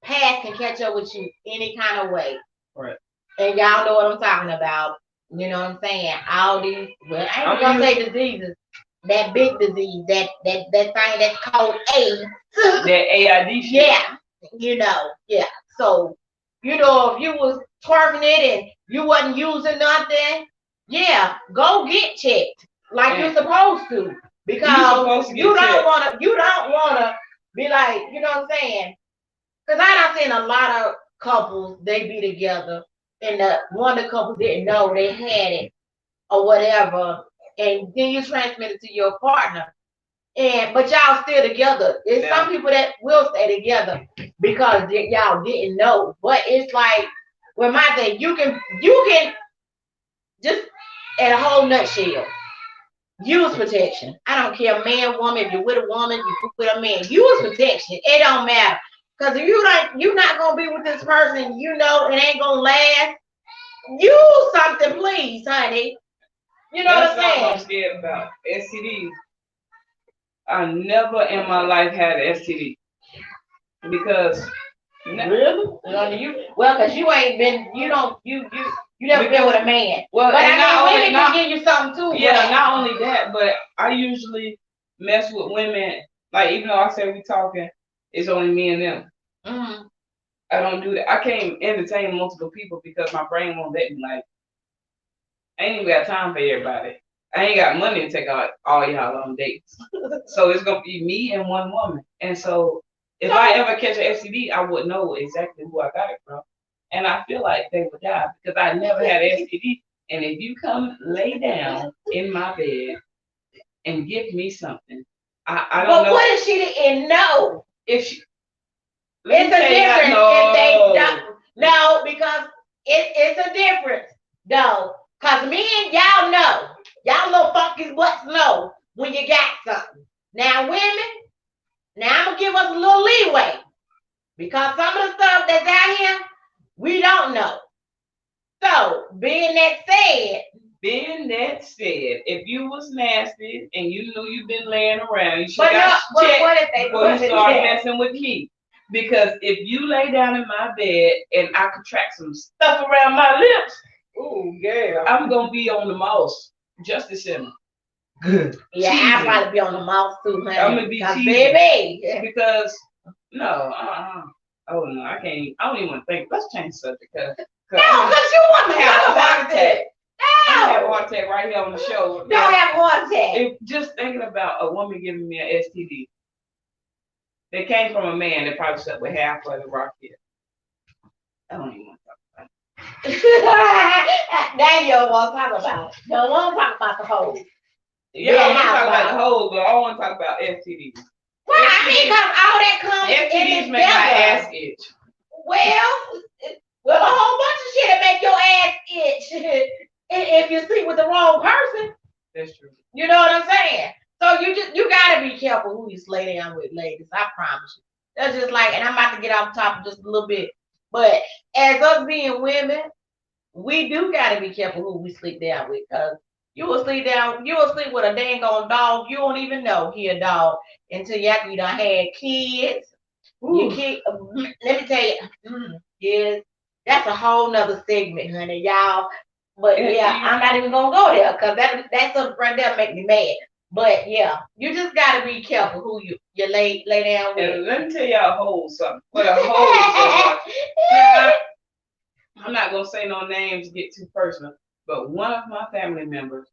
past can catch up with you any kind of way. Right. And y'all know what I'm talking about. You know what I'm saying? All these, well, I ain't gonna say diseases. That big disease, that thing that's called AIDS. That AID shit. Yeah. Yeah. So, if you was twerking it and you wasn't using nothing, yeah, go get checked like you're supposed to. Because you don't wanna be like, you know what I'm saying? Because I done seen a lot of couples, they be together, and one of the couples didn't know they had it or whatever, and then you transmit it to your partner. But y'all still together. There's some people that will stay together because y'all didn't know. But it's like, with my thing, you can just in a whole nutshell. use protection. I don't care, man, woman. If you're with a woman, you with a man. Use protection. It don't matter. Cause if you're not gonna be with this person, you know it ain't gonna last. Use something, please, honey. You know That's what I'm all I'm saying? scared about. STDs. I never in my life had an STD because Really? Well, cause you ain't been, you don't, you never been with a man. well, But and I not mean, only women not can give you something too. yeah, but- not only that, but I usually mess with women. Like even though I say we talking, it's only me and them. Mhm. I don't do that. I can't entertain multiple people because my brain won't let me. Like I ain't even got time for everybody. I ain't got money to take out all y'all on dates. So it's gonna be me and one woman. And so if I ever catch an STD, I would know exactly who I got it from. And I feel like they would die because I never had an STD. And if you come lay down in my bed and give me something, I don't But know what if she didn't know? if she. Let It's me a tell you that, difference if they don't. No, because it's a difference, though. Cause men, y'all know, y'all little funky butts know when you got something. Now, women, now I'm gonna give us a little leeway because some of the stuff that's out here, we don't know. So, being that said, If you was nasty and you knew you've been laying around, you should but no, got checked what if they before you put it start there? messing with me. Because if you lay down in my bed and I contract some stuff around my lips, ooh, yeah, I'm gonna be on the mouse. Justice Center. Good. Yeah, I'll Teasing. probably be on the mouth too, honey. I'm gonna be 'Cause teasing. baby. Because no, oh no, I can't. I don't even want to think. Let's change the subject. No, because you want to have talk a heart about attack. it. I'm gonna have a No, heart attack right here on the show. don't have a heart attack. If just thinking about a woman giving me an STD, they came from a man that probably slept with half of the rock here. I don't even want to talk about it. Now you don't want to talk about it. Don't want to talk about the hole. Yeah, I want to talk about the whole, but I want to talk about STDs. Well, I mean, because all that comes in STDs make my ass together. itch. Well, a whole bunch of shit that make your ass itch if you sleep with the wrong person. That's true. You know what I'm saying? So you gotta be careful who you lay down with, ladies. I promise you. That's just like, and I'm about to get off topic just a little bit. But as us being women, we do gotta be careful who we sleep down with, because you will sleep with a dang on dog. You don't even know he a dog until you after you done had kids. Your kid, let me tell you, yes, that's a whole nother segment, honey, y'all. But yeah, I'm not even gonna go there because that's something right there make me mad. But yeah, you just gotta be careful who you lay down with. And let me tell y'all a whole something. What a whole now, I'm not gonna say no names, get too personal, but one of my family members,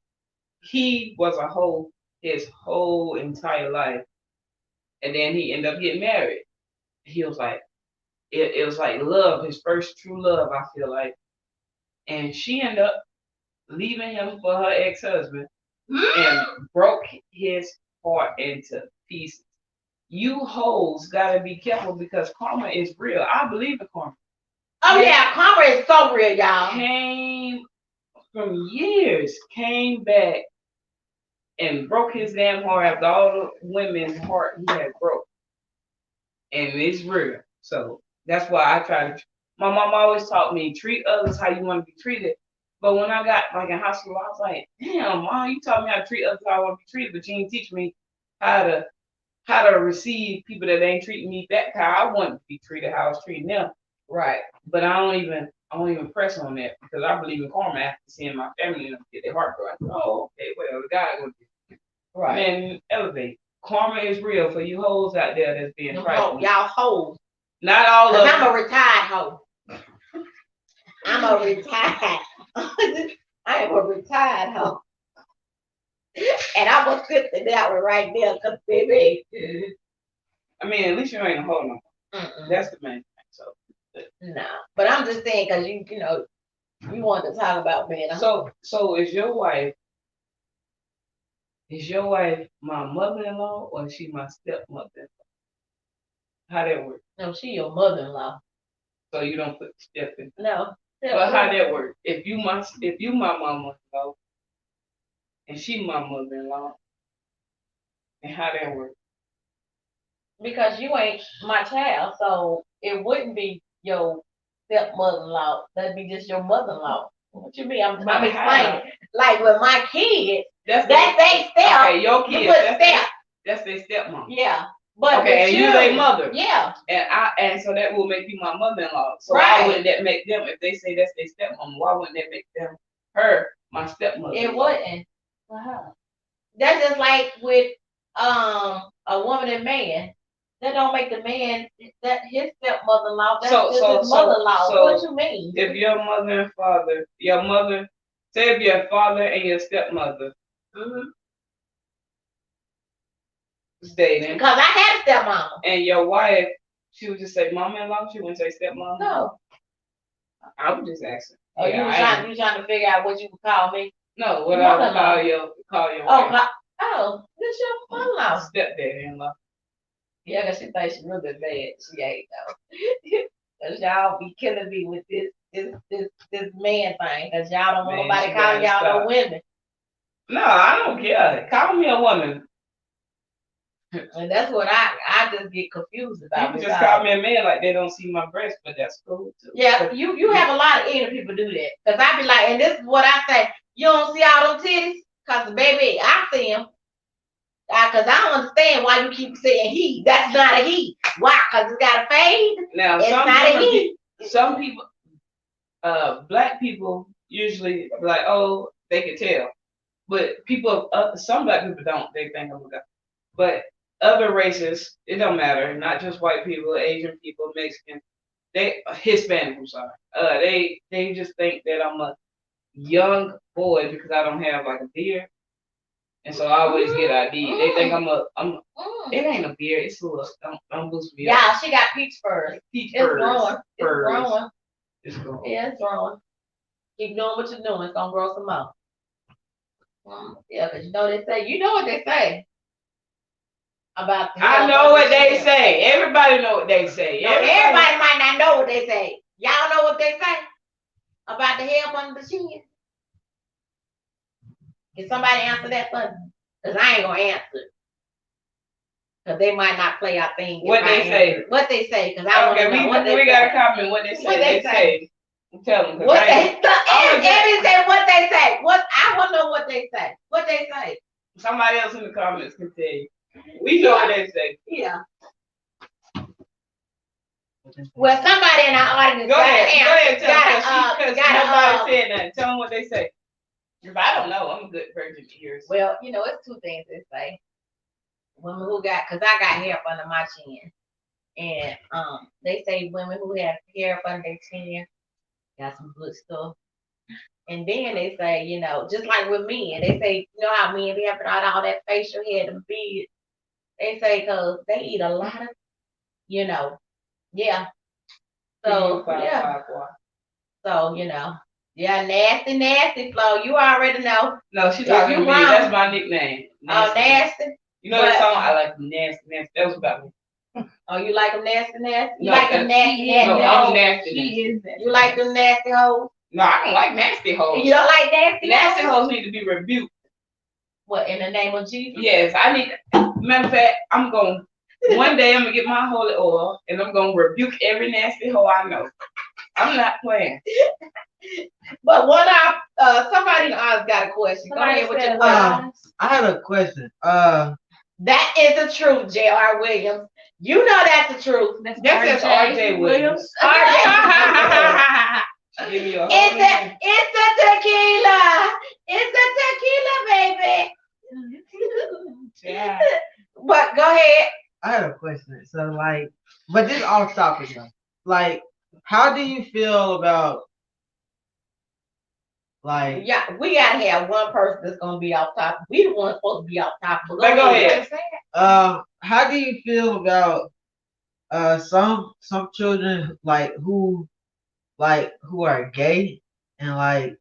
he was a hoe his whole entire life, and then he ended up getting married. He was like, it was like love, his first true love, I feel like, and she ended up leaving him for her ex-husband and broke his heart into pieces. You hoes gotta be careful because karma is real. I believe in karma. Oh yeah, karma is so real, y'all. Came from years, came back and broke his damn heart after all the women's heart he had broke. And it's real. So that's why I try to. My mom always taught me treat others how you want to be treated. But when I got like in high school, I was like, damn, mom, you taught me how to treat others how I want to be treated, but you didn't teach me how to receive people that ain't treating me back how I want to be treated, how I was treating them. Right. But I don't even press on that because I believe in karma after seeing my family members get their heart broken. Oh, okay, well the guy gonna do. Right. Man, elevate. Karma is real for you hoes out there that's being trifling. Y'all hoes. Not all of them. I'm a retired hoe. I'm a retired. I am a retired hoe. And I'm gonna sit that one right there, cause baby. I mean, at least you ain't a hoe no more. That's the main thing. So. No, but I'm just saying because you know you wanted to talk about being a hoe. So is your wife my mother-in-law or is she my stepmother? How that work? No, she your mother-in-law. So you don't put step in. No. But how that work? If you my mama-in-law, and she my mother-in-law. And how that work? Because you ain't my child, so it wouldn't be your stepmother-in-law. That'd be just your mother-in-law. What you mean? I'm But explaining. Like with my kids, That's that's they step. okay. Your You kids, put step. that's their stepmom. Yeah. But Okay, with and you their mother. Yeah. And so that will make you my mother-in-law. So Right. why wouldn't that make them, if they say that's their stepmom, why wouldn't that make them her my stepmother? It wouldn't. That's just like with a woman and man. That don't make the man that his stepmother-in-law. That's just his mother-in-law. so What you mean? If your mother and father, say if your father and your stepmother was dating, Because I had a stepmom. and your wife, she would just say mama-in-law, she wouldn't say stepmom. No. I would just ask her. Oh, you trying to figure out what you would call me? No, what I would call your wife. This your mother-in-law. Stepdaddy-in-law. Yeah, cause she thinks she really bad. She ain't though. Cause y'all be killing me with this man thing. Cause y'all don't want Man, nobody she calling gotta y'all stop. no women. No, I don't care. Call me a woman. And that's what I just get confused about. People just call me a man like they don't see my breast, but that's cool too. Yeah, you have a lot of ignorant people do that. Cause I be like, and this is what I say. You don't see all them titties? Cause baby, I see them. Cause I don't understand why you keep saying he. That's not a he. Why? Cause it's got a fade. Now It's not a he. some people, black people usually be like, oh, they can tell, but people, some black people don't. They think I'm a guy, but other races, it don't matter. Not just white people, Asian people, Mexican, Hispanic. I'm sorry. They just think that I'm a young boy because I don't have like a beard. And so I always get ID. They think it ain't a beard, it's a little, don't boost me up. Yeah, she got peach furs. Peach It's furs. growing. It's Furs. growing. It's growing. Yeah, it's growing. Keep doing what you're doing. It's gonna grow some more. Yeah, cause you know what they say about. I know what they say. Everybody know what they say. Everybody might not know what they say. Y'all know what they say about the hair under the chin. Can somebody answer that for me? Cause I ain't gonna answer. Cause they might not play our thing. What they say? What they say? Cause I want to know what they we say. got a comment. What they say? What they say? Tell them. What they say? What they say? What I want to know what they say. What they say? Somebody else in the comments can tell you. We know what they say. Yeah. Well, somebody in our audience Go ahead, tell them because nobody said nothing. Tell them what they say. If I don't know, I'm a good virgin ears. Well, it's two things they say. Women who cause I got hair up under my chin. And they say women who have hair up under their chin got some good stuff. And then they say, just like with men, they say, how men be having all that facial hair, them beards. They say because they eat a lot of, yeah. So, yeah. So, nasty Flo. You already know. No, she talking to me. That's my nickname. Oh, nasty. You know that song? I like nasty. That was about me. Oh, you like them nasty? You No, like them nasty no, I'm nasty. You like them nasty hoes? No, I don't like nasty hoes. You don't like nasty? Nasty hoes need to be rebuked. What, in the name of Jesus? Yes, I need. Matter of fact, one day I'm gonna get my holy oil and I'm gonna rebuke every nasty hoe I know. I'm not playing. But somebody in the audience got a question. Go ahead with your question. I had a question. That is the truth, J.R. Williams. You know that's the truth. That's just R.J. Williams. Give me It's the tequila. It's the tequila, baby. Yeah. But go ahead. I had a question. So but this is off topic though. How do you feel about yeah, we gotta have one person that's gonna be off top. We the ones supposed to be off top. But go ahead. How do you feel about some children who are gay and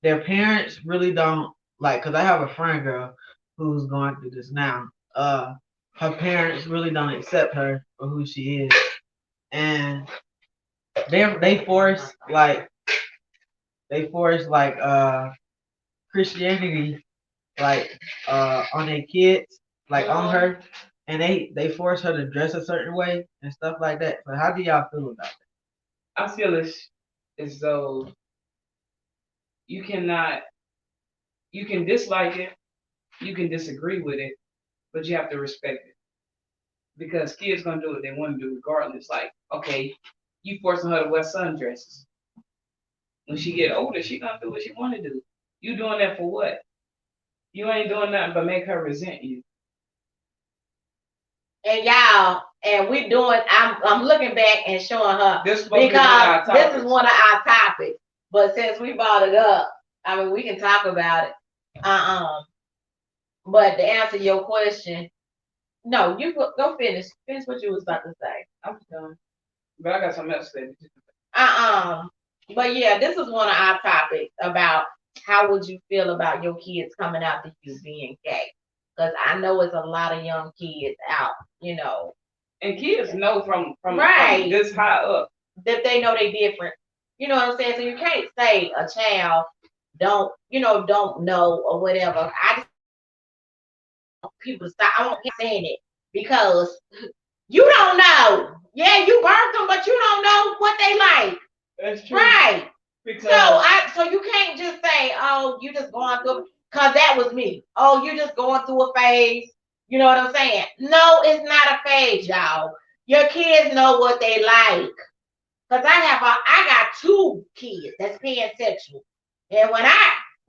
their parents really don't because I have a friend girl who's going through this now. Her parents really don't accept her for who she is, and they force Christianity, like on their kids, like on her, and they force her to dress a certain way and stuff like that. So how do y'all feel about I feel as though you cannot, you can dislike it, you can disagree with it, but you have to respect it. Because kids gonna do what they want to do regardless. Like, okay, you forcing her to wear sundresses. When she get older, she gonna do what she want to do. You doing that for what? You ain't doing nothing but make her resent you. And y'all, and we doing, I'm looking back and showing her This is supposed to be one of our because this is topics. one of our topics. But since we brought it up, I mean, we can talk about it. But to answer your question, no, you go finish. Finish what you was about to say. I'm done. But I got something else to say. But yeah, this is one of our topics about how would you feel about your kids coming out to you being gay? Because I know it's a lot of young kids out, you know. And kids know from Right. this high up. That they know they different. You know what I'm saying? So you can't say a child don't know or whatever. I just want people to stop. I won't keep saying it because you don't know. Yeah, you birthed them, but you don't know what they like. That's true. Right. Because So you can't just say, oh, you just going through, cause that was me. Oh, you just going through a phase. You know what I'm saying? No, it's not a phase, y'all. Your kids know what they like. Cause I got 2 kids that's pansexual. And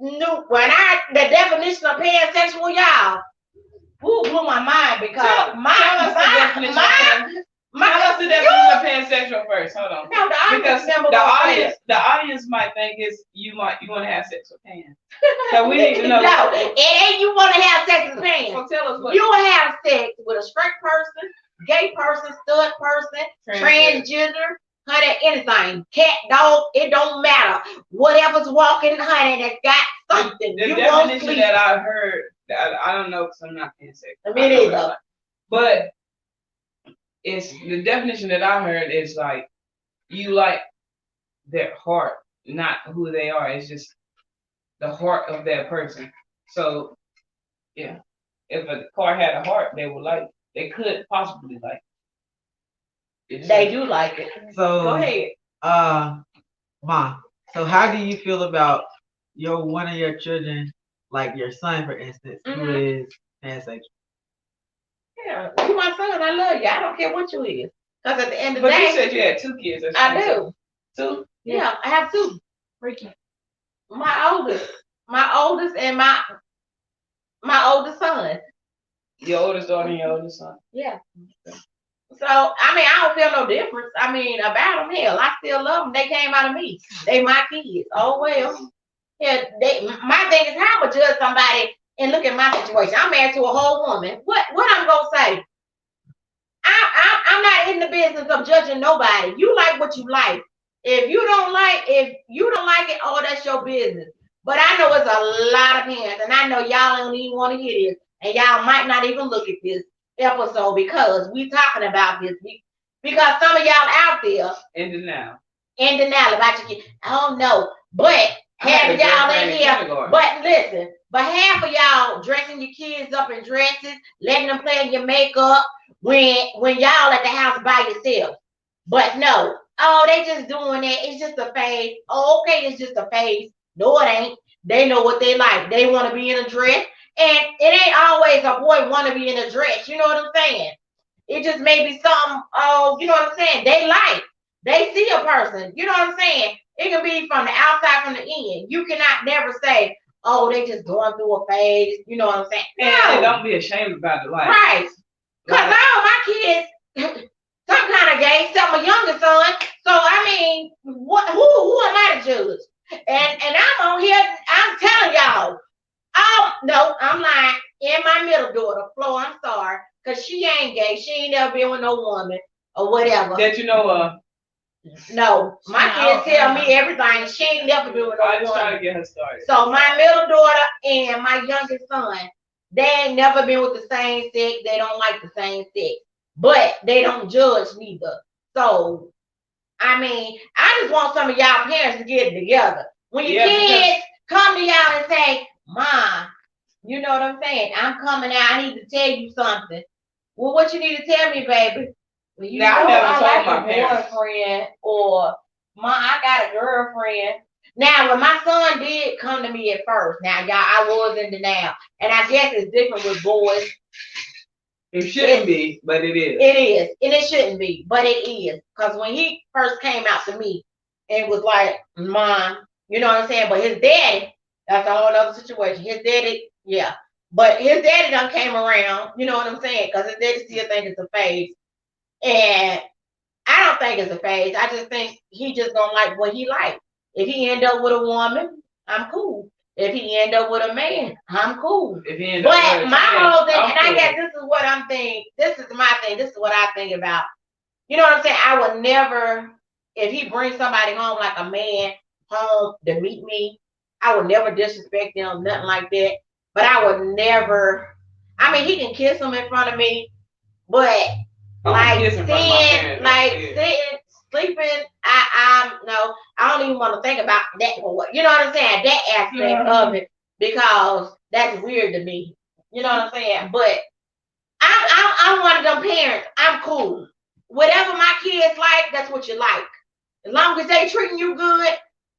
the definition of pansexual, y'all, blew my mind because tell us the definition of pansexual first. Hold on. No, Because the audience might think you want to have sex with pans. So we need to know. No, and you want to have sex with pans. So tell us what You will have sex with a straight person, gay person, stud person, transgender, honey, anything. Cat, dog, it don't matter. Whatever's walking, honey, that got something. The you won't definition sleep. that I heard, I don't know because I'm not pansexual. Me neither. But it's the definition that I heard is like you like their heart, not who they are. It's just the heart of that person. So yeah, if a car had a heart, they could possibly like it. They do like it. So Go ahead. Ma, so how do you feel about one of your children, like your son, for instance, who is pansexual? Yeah, you my son. I love you. I don't care what you is. Because at the end of the But day, you said you had 2 kids. I do. 2? Yeah, I have 2. Freaking. My oldest, and my oldest son. Your oldest daughter and your oldest son. Yeah. So I mean, I don't feel no difference. I mean, about them, hell, I still love them. They came out of me. They my kids. Oh well. Yeah. My thing is, how would judge somebody and look at my situation? I'm married to a whole woman. What I'm gonna say? I'm not in the business of judging nobody. You like what you like. If you don't like it, oh, that's your business. But I know it's a lot of parents, and I know y'all don't even want to hear this, and y'all might not even look at this episode because we talking about this. Because some of y'all out there in denial about your kids. Oh no, but half of y'all in here. But listen, but half of y'all dressing your kids up in dresses, letting them play in your makeup when y'all at the house by yourself. But no, oh, they just doing that. It's just a phase. Oh, okay, it's just a phase. No, it ain't. They know what they like. They want to be in a dress. And it ain't always a boy want to be in a dress. You know what I'm saying? It just may be something, you know what I'm saying? They like. They see a person. You know what I'm saying? It can be from the outside, from the in. You cannot never say, oh, they just going through a phase. You know what I'm saying? And don't be ashamed about it. Like, right. Because all my kids, some kind of gay, except my younger son. So, I mean, who am I to judge? And I'm on here, I'm telling y'all. Oh, no, I'm lying. And my middle daughter, Flo, I'm sorry, because she ain't gay. She ain't never been with no woman or whatever. That you know of. No, my kids tell me everything. She ain't never been with no woman. I just trying to get her started. So my middle daughter and my youngest son, they ain't never been with the same sex. They don't like the same sex. But they don't judge neither. So, I mean, I just want some of y'all parents to get it together. When your kids come to y'all and say, Ma, you know what I'm saying? I'm coming out. I need to tell you something. Well, what you need to tell me, baby? Well, you Now, I know never I told like my a parents. boyfriend, or Ma, I got a girlfriend. Now, when my son did come to me at first, now y'all, I was in denial, and I guess it's different with boys. It shouldn't be, but it is. It is, and it shouldn't be, but it is. Because when he first came out to me, it was like, Mom, you know what I'm saying? But his daddy, that's a whole other situation. His daddy, yeah. But his daddy done came around, you know what I'm saying? Because his daddy still think it's a phase. And I don't think it's a phase. I just think he just don't like what he like. If he end up with a woman, I'm cool. If he end up with a man, I'm cool. If he end up But with a my man, whole thing, I'm and I cool. guess this is what I'm thinking. This is my thing. This is what I think about. You know what I'm saying? I would never, if he brings somebody home like a man home to meet me, I would never disrespect them, nothing like that. But I would never. I mean, he can kiss them in front of me, but like kiss in front of my seeing, parents, like yeah. sitting, sleeping, I'm no, I don't even want to think about that. You know what I'm saying? That aspect of it, because that's weird to me. You know what I'm saying? But I'm one of them parents. I'm cool. Whatever my kids like, that's what you like. As long as they treating you good,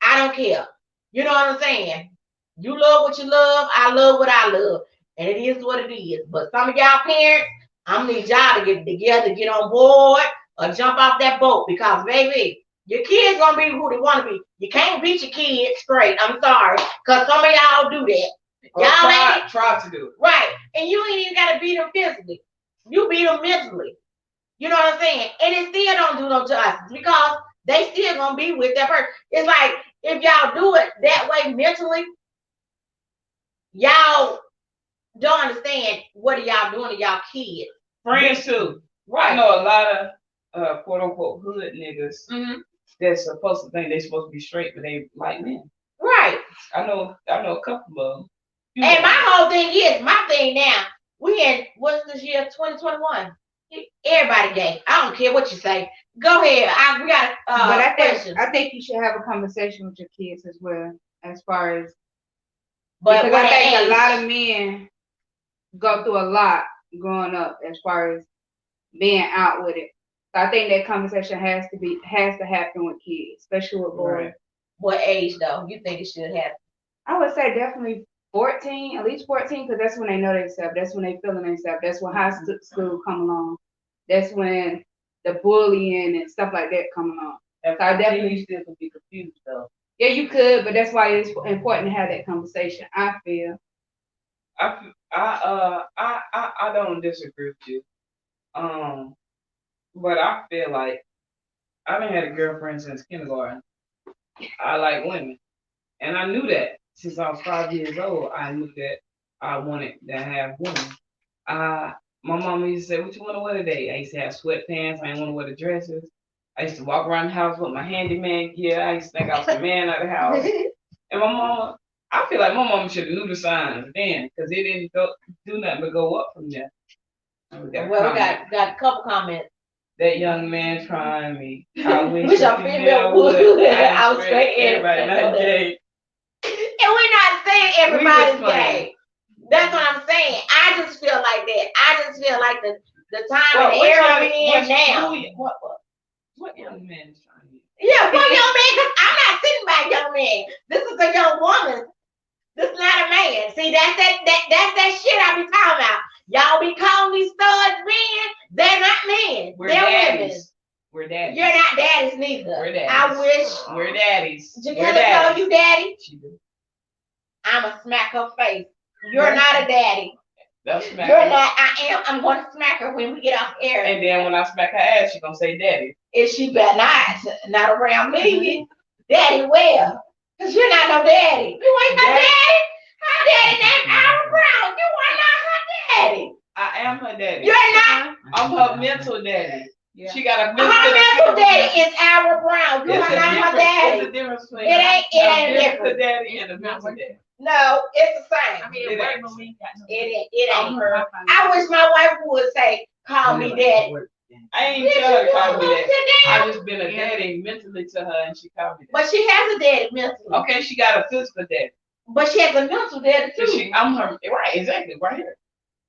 I don't care. You know what I'm saying? You love what you love. I love what I love. And it is what it is. But some of y'all parents, I'm gonna need y'all to get together, get on board, or jump off that boat. Because baby, your kids gonna be who they wanna be. You can't beat your kids straight. I'm sorry. Cause some of y'all do that. Or try to do it. Right. And you ain't even gotta beat them physically. You beat them mentally. You know what I'm saying? And it still don't do no justice, because they still gonna be with that person. It's like, if y'all do it that way mentally, y'all don't understand what are y'all doing to y'all kids. Friends too. Right. I know a lot of quote unquote hood niggas Mhm. that's supposed to think they supposed to be straight, but they like men. Right. I know a couple of them. And my whole thing is, my thing now, we in, what's this year, 2021? Everybody gay. I don't care what you say. Go ahead. We got But questions. I think you should have a conversation with your kids as well, as far as, But because what I think age? a lot of men go through a lot growing up as far as being out with it. So I think that conversation has to happen with kids, especially with boys. Right. What age though? You think it should happen? I would say definitely 14, at least 14, because that's when they know themselves. That's when they feeling themselves. That's when high school come along. That's when the bullying and stuff like that come along. So I definitely still could be confused though. Yeah, you could, but that's why it's important to have that conversation, I feel. I don't disagree with you. But I feel like I haven't had a girlfriend since kindergarten. I like women. And I knew that since I was 5 years old. I knew that I wanted to have women. My mama used to say, "What you want to wear today?" I used to have sweatpants. I didn't want to wear the dresses. I used to walk around the house with my handyman gear. I used to think I was the man of the house. And my mama, I feel like my mama should have knew the signs then, because it didn't do nothing but go up from there. Well, we got a couple comments. That young man trying me. I wish Wish a a female female would. would. I was I straight. straight Everybody not gay. And we're not saying everybody's gay. That's what I'm saying. I just feel like that. I just feel like the time and the era we're in now. What young man is trying to me? Yeah, what young man? Because I'm not sitting by a young man. This is a young woman. This is not a man. See, that's that shit I be talking about. Y'all be calling these studs men. They're not men. We're They're daddies. women. We're daddies. You're not daddies neither. We're daddies. I wish. We're daddies. We're Jaquilla daddies. call you daddy. She do. I'ma smack her face. You're not a daddy. That's smack You're her. not. I am. I'm gonna smack her when we get off air. And then when I smack her ass, she gonna say daddy. If she better not around me. Daddy, well, cause you're not no daddy. You ain't her daddy. Her daddy named Ira Brown. You are not her daddy. I am her daddy. You're not. I'm her mental daddy. Yeah. She got a Her mental daddy is Ira Brown. You It's are a not her difference. daddy. It's a difference between It ain't a different. physical daddy and a mental daddy. No, it's the same. I mean, It wait, ain't. but we ain't got no. It I'm ain't. her. I wish my wife would say, call me daddy. I ain't tell her to call me that. I Daddy. just been a daddy mentally to her, and she called me that. But she has a daddy mentally. Okay, she got a physical daddy. But she has a mental daddy too. I'm her right, exactly, right here.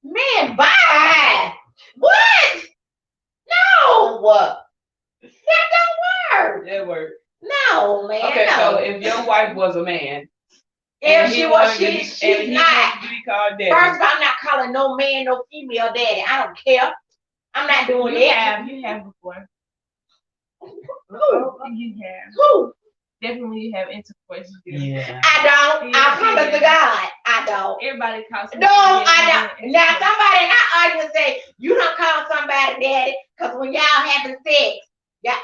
Man, bye. What? No. That don't work. That work. No, man. Okay, no. so if your wife was a man, If he she was, wanted to be- she's and he not. wanted to be called daddy. First of all, I'm not calling no man, no female daddy. I don't care. I'm not doing that. You have before. Who? You have. Who? Definitely you have intercourse. Yeah. I don't. Yeah, I promise to God, I don't. Everybody calls No, I don't. Now, somebody in our audience say, you don't call somebody daddy, because when y'all having sex, yeah.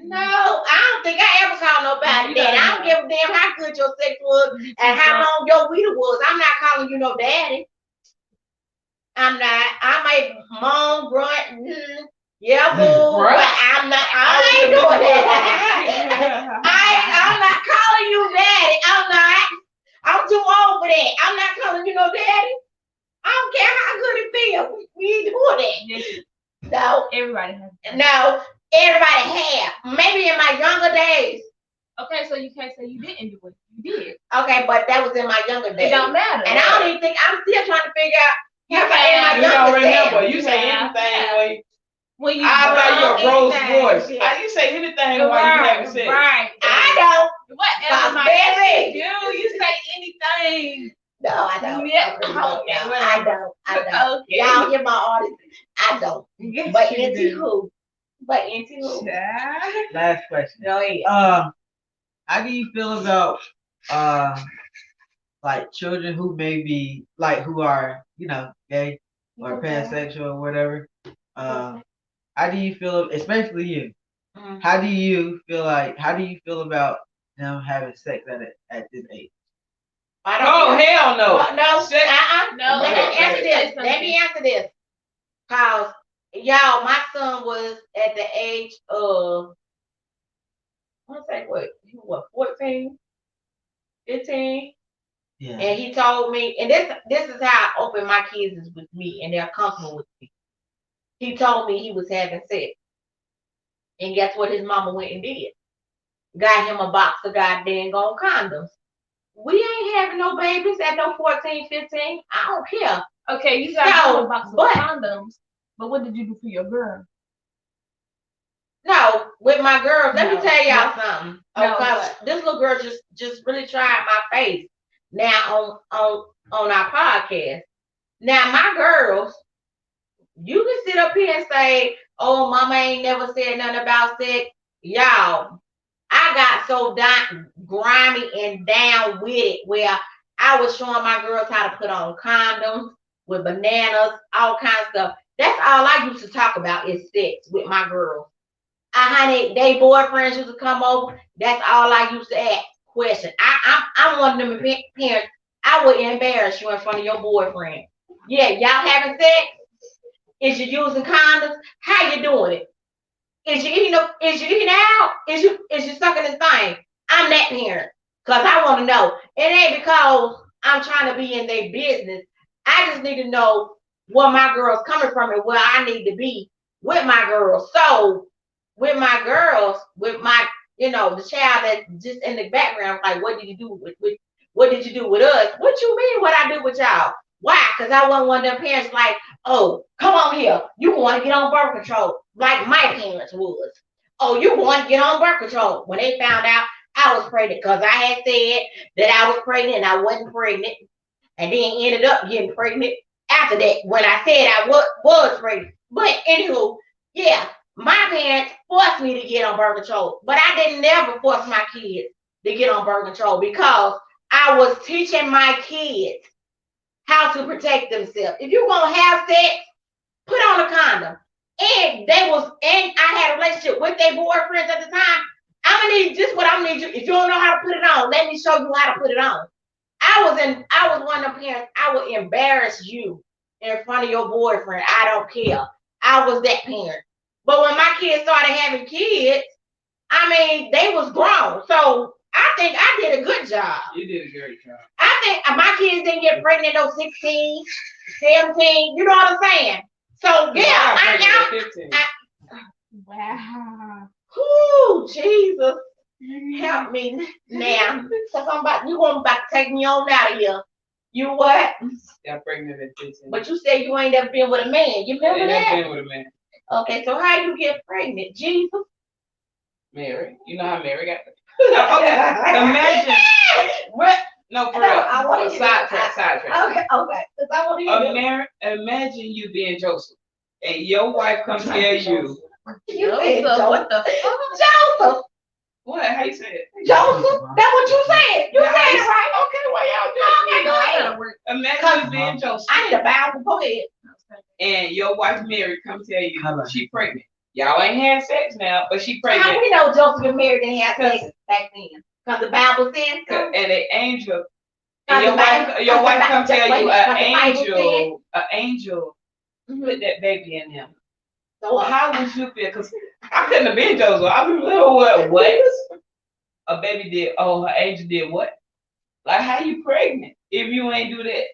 No, I don't think I ever called nobody daddy. I don't give a damn how good your sex was and how long your weed was. I'm not calling you no daddy. I'm not. I might moan, grunt, yeah, boo, but I'm not. I ain't doing that. I'm not calling you daddy. I'm not. I'm too old for that. I'm not calling you no daddy. I don't care how good it feels. We ain't doing that. Yes, No, everybody has. no. Everybody have. Maybe in my younger days. Okay, so you can't say you didn't do it. You did. Okay, but that was in my younger It days. don't matter. And I don't even think I'm still trying to figure out. You how I in my You don't younger remember. days. You say Yeah. anything When you I like your gross anything. voice. You say anything while you having sex. Right. I don't. Whatever my Baby. do, you say anything. No, I don't. Yeah, I really don't. okay, No, whatever. I don't. I don't. Okay. Y'all hear my audience. I don't. Yes, But you into do. who? But into who? Child. Last question. Go ahead. How do you feel about like children who may be like who are, gay or pansexual or whatever? How do you feel, especially you? Mhm. How do you feel about them having sex at this age? I don't Oh, care. hell no. Well, no, Sex- No, Let me answer this. say Let me answer this. Cause y'all, my son was at the age of, I want to say what, 14, 15? Yeah. And he told me, and this is how I open my kids is with me, and they're comfortable with me. He told me he was having sex. And guess what his mama went and did? Got him a box of goddamn condoms. We ain't having no babies at no 14, 15. I don't care. Okay, you got So, a box of but- condoms, but what did you do for your girl? No, with my girls, let me No. tell y'all something. No, Because this little girl just really tried my face now on our podcast. Now my girls, you can sit up here and say, oh, mama ain't never said nothing about sex. Y'all, I got so grimy and down with it where I was showing my girls how to put on condoms with bananas, all kinds of stuff. That's all I used to talk about is sex with my girls. Honey, they boyfriends used to come over. That's all I used to ask questions. I'm one of them parents. I would embarrass you in front of your boyfriend. Yeah, y'all having sex? Is you using condoms? How you doing it? Is you eating out? Is you sucking his thing? I'm that parent. Cause I want to know. It ain't because I'm trying to be in their business. I just need to know where my girl's coming from and where I need to be with my girls. So with my girls, with my, the child that's just in the background, like, what did you do what did you do with us? What you mean what I do with y'all? Why? Because I wasn't one of them parents like, oh, come on here. You want to get on birth control like my parents was. Oh, you want to get on birth control. When they found out I was pregnant, because I had said that I was pregnant and I wasn't pregnant, and then ended up getting pregnant after that when I said I was pregnant. But anywho, yeah, my parents forced me to get on birth control, but I didn't never force my kids to get on birth control because I was teaching my kids how to protect themselves. If you gonna have sex, put on a condom. And I had a relationship with their boyfriends at the time. I'm gonna need just what I'm gonna need you. If you don't know how to put it on, let me show you how to put it on. I was one of the parents. I would embarrass you in front of your boyfriend. I don't care. I was that parent. But when my kids started having kids, they was grown. So I think I did a good job. You did a great job. I think my kids didn't get pregnant at 16, 17. You know what I'm saying? So yeah, I got pregnant at 15. Wow. Whoo, Jesus. Help me now. Cause you about to take me on out of here. You what? Got pregnant at 15. But you said you ain't never been with a man. You I remember ain't never that? been with a man. Okay, so how you get pregnant? Jesus. Mary. You know how Mary got okay. Imagine. What? No, for No, real. I wanna hear Sidetrack. Okay, okay. Cause I want to hear Imagine you being Joseph, and your wife comes tell you, you said What Joseph. the Joseph. what? How you say it? Joseph. That's what you said. You Yeah, said I- it right. Okay, why y'all Okay, go judging me? ahead. Imagine you being Joseph, I need a Bible. Go ahead. and your wife Mary come tell you Hello. she pregnant. Y'all ain't had sex now, but she How pregnant. we know Joseph and Mary didn't have sex back then? Because the Bible says so. And an angel, Cause and your the Bible- wife, your cause wife the come Bible- tell wait, you cause the Bible an angel Mhm. put that baby in him. So How would you feel? Cause I couldn't have been Joseph. I was like, what? A baby did? Oh, her angel did what? Like, how you pregnant if you ain't do that?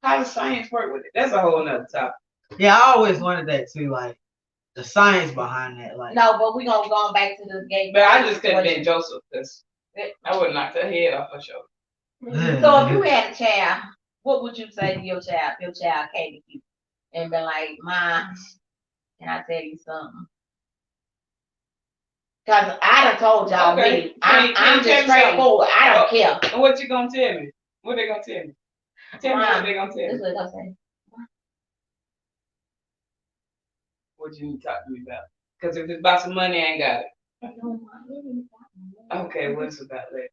How does science work with it? That's a whole nother topic. Yeah, I always wanted that too, like the science behind that. Like, no, but we gonna go back to the gay. But I just couldn't have been Joseph because I would knock her head off her shoulder. So if you had a child, what would you say to your child? If your child came to you and been like, "Mom, can I tell you something?" Cause I done told y'all Okay. me. Can you I'm tell just me something? straightforward. I don't care. And what you gonna tell me? What they gonna tell me? Tell me what they gonna tell This me. is what I say. What you need to talk to me about? Because if it's about some money, I ain't got it. Okay, what's about that?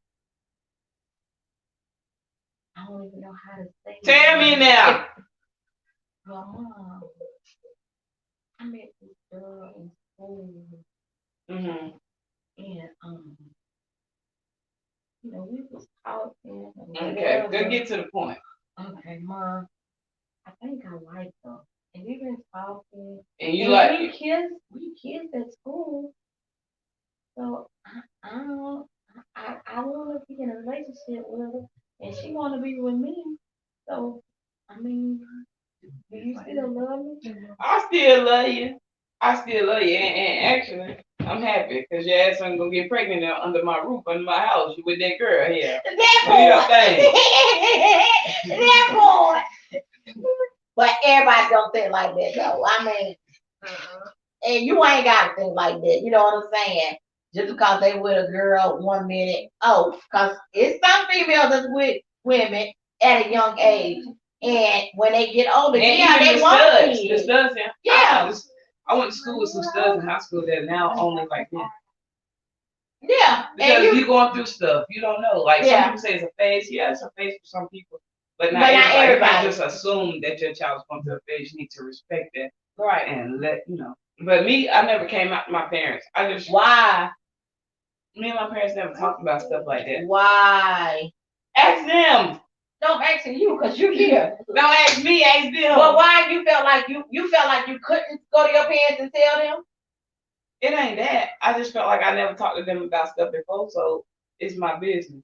I don't even know how to say. Tell me now. Well, Mom, I met this girl in school, Mm-hmm. and we was talking. And Okay, whatever. go get to the point. Okay, Mom, I think I like her, and we've been talking. And you And like we kissed at school. So I don't, I want to be in a relationship with her, and she want to be with me. So, I mean, do you still love me? I still love you. I still love you. And actually, I'm happy because your ass ain't gonna get pregnant under my roof, under my house. You with that girl here. That boy. That boy. But everybody don't think like that, though. I mean, and you ain't got to think like that. You know what I'm saying? Just because they with a girl 1 minute. Oh, because it's some females that's with women at a young age. And when they get older, And yeah, even they the want studs. kids. The studs, yeah. Yeah. I went to school with some studs in high school that now only like that. Yeah. Because And you going through stuff, you don't know. Like Yeah. some people say it's a phase. Yeah, it's a phase for some people. But not But not everybody. You everybody. can't just assume that your child's going through a phase. You need to respect that right. and let you know. But me, I never came out to my parents. Why? Me and my parents never talked about stuff like that. Why? Ask them. Don't ask you because you here. Don't ask me, ask them. But why you felt like you felt like you couldn't go to your parents and tell them? It ain't that. I just felt like I never talked to them about stuff before, so it's my business.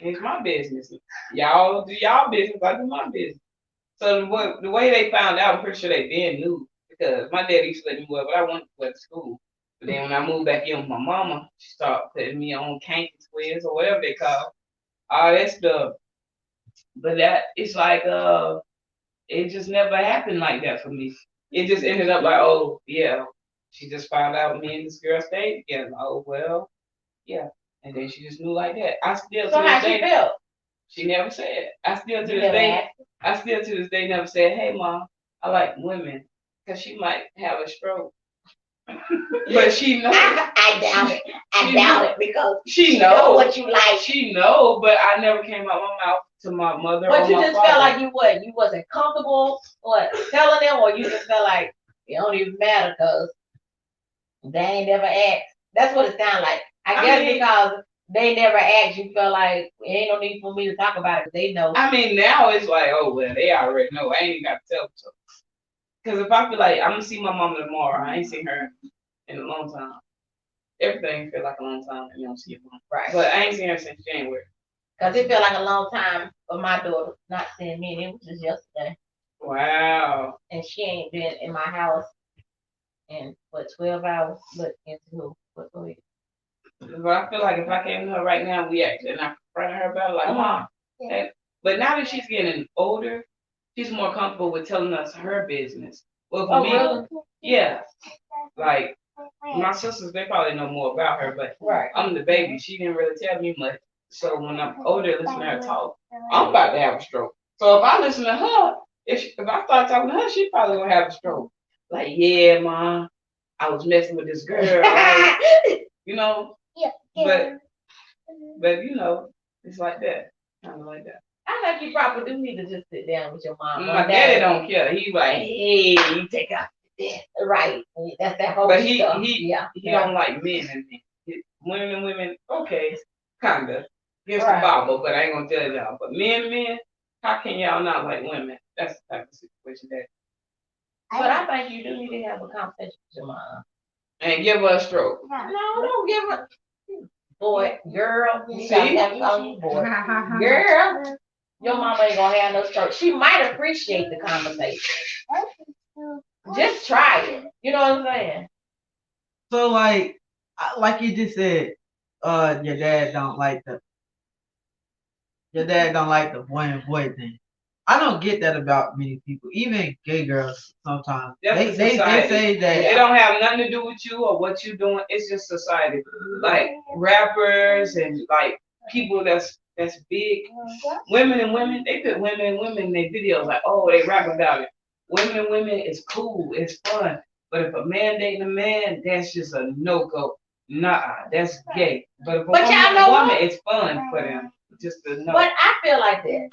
It's my business. Y'all do y'all business, I do my business. So the way they found out, I'm pretty sure they been knew because my dad used to let me wear what I wanted to wear to school. But then when I moved back in with my mama, she started putting me on kanky squares or whatever they call all that stuff. But that it's like it just never happened like that for me. It just ended up like, oh yeah, she just found out me and this girl stayed together. Oh well, yeah. And then she just knew like that. I still So to how this she day felt? she never said. I still to You this never day asked? I still to this day never said, hey mom, I like women. Cause she might have a stroke. But she knows. I doubt it. I She doubt know. it because She know knows. what you like. She know, but I never came out my mouth to my mother But or you my just father. felt like you wasn't comfortable telling them, or you just felt like it don't even matter because they ain't never asked. That's what it sounded like. I guess mean, because they never asked, you felt like it ain't no need for me to talk about it. They know. I mean, now it's like, oh well, they already know. I ain't got to tell them. So. Cause if I feel like I'm gonna see my mama tomorrow, I ain't seen her in a long time. Everything feel like a long time when you don't see your mom. Right. But I ain't seen her since January. Because it felt like a long time for my daughter not seeing me, and it was just yesterday. Wow. And she ain't been in my house in 12 hours. Look into what week? But I feel like if I came to her right now, we actually and I confronted her about it, like, Mom. And, but now that she's getting older, she's more comfortable with telling us her business. Well, for Oh, me, really? yeah, like my sisters, they probably know more about her, but Right. I'm the baby. She didn't really tell me much. So when I'm older, listen to her talk, I'm about to have a stroke. So if I listen to her, if I start talking to her, she probably gonna have a stroke. Like, yeah, Mom, I was messing with this girl, like, you know. But you know, it's like that, kind of like that. I think you probably do need to just sit down with your mom. My daddy don't care. He like, hey, you take out this. Right. That's that whole But stuff. he don't like men and men. Women and women, okay, kinda. Here's the Right. Bible, but I ain't gonna tell y'all. But men, how can y'all not like women? That's the type of situation that. But I think you do need to have a conversation with your mom. And give her a stroke. No, don't give her. Boy, girl, you See? gotta have you, boy. Girl, your mama ain't gonna have no stroke. She might appreciate the conversation. Just try it. You know what I'm saying? So like you just said, your dad don't like the boy and boy thing. I don't get that about many people, even gay girls. Sometimes That's they society. say that It don't have nothing to do with you or what you doing. It's just society. Like rappers and like people that's big. Women and women, they put women and women in their videos like, oh, they rap about it. Women and women is cool, it's fun. But if a man dating a man, that's just a no-go. Nah, that's gay. But if a But woman y'all and know a woman, what? it's fun for them. Just a no. But I feel like that.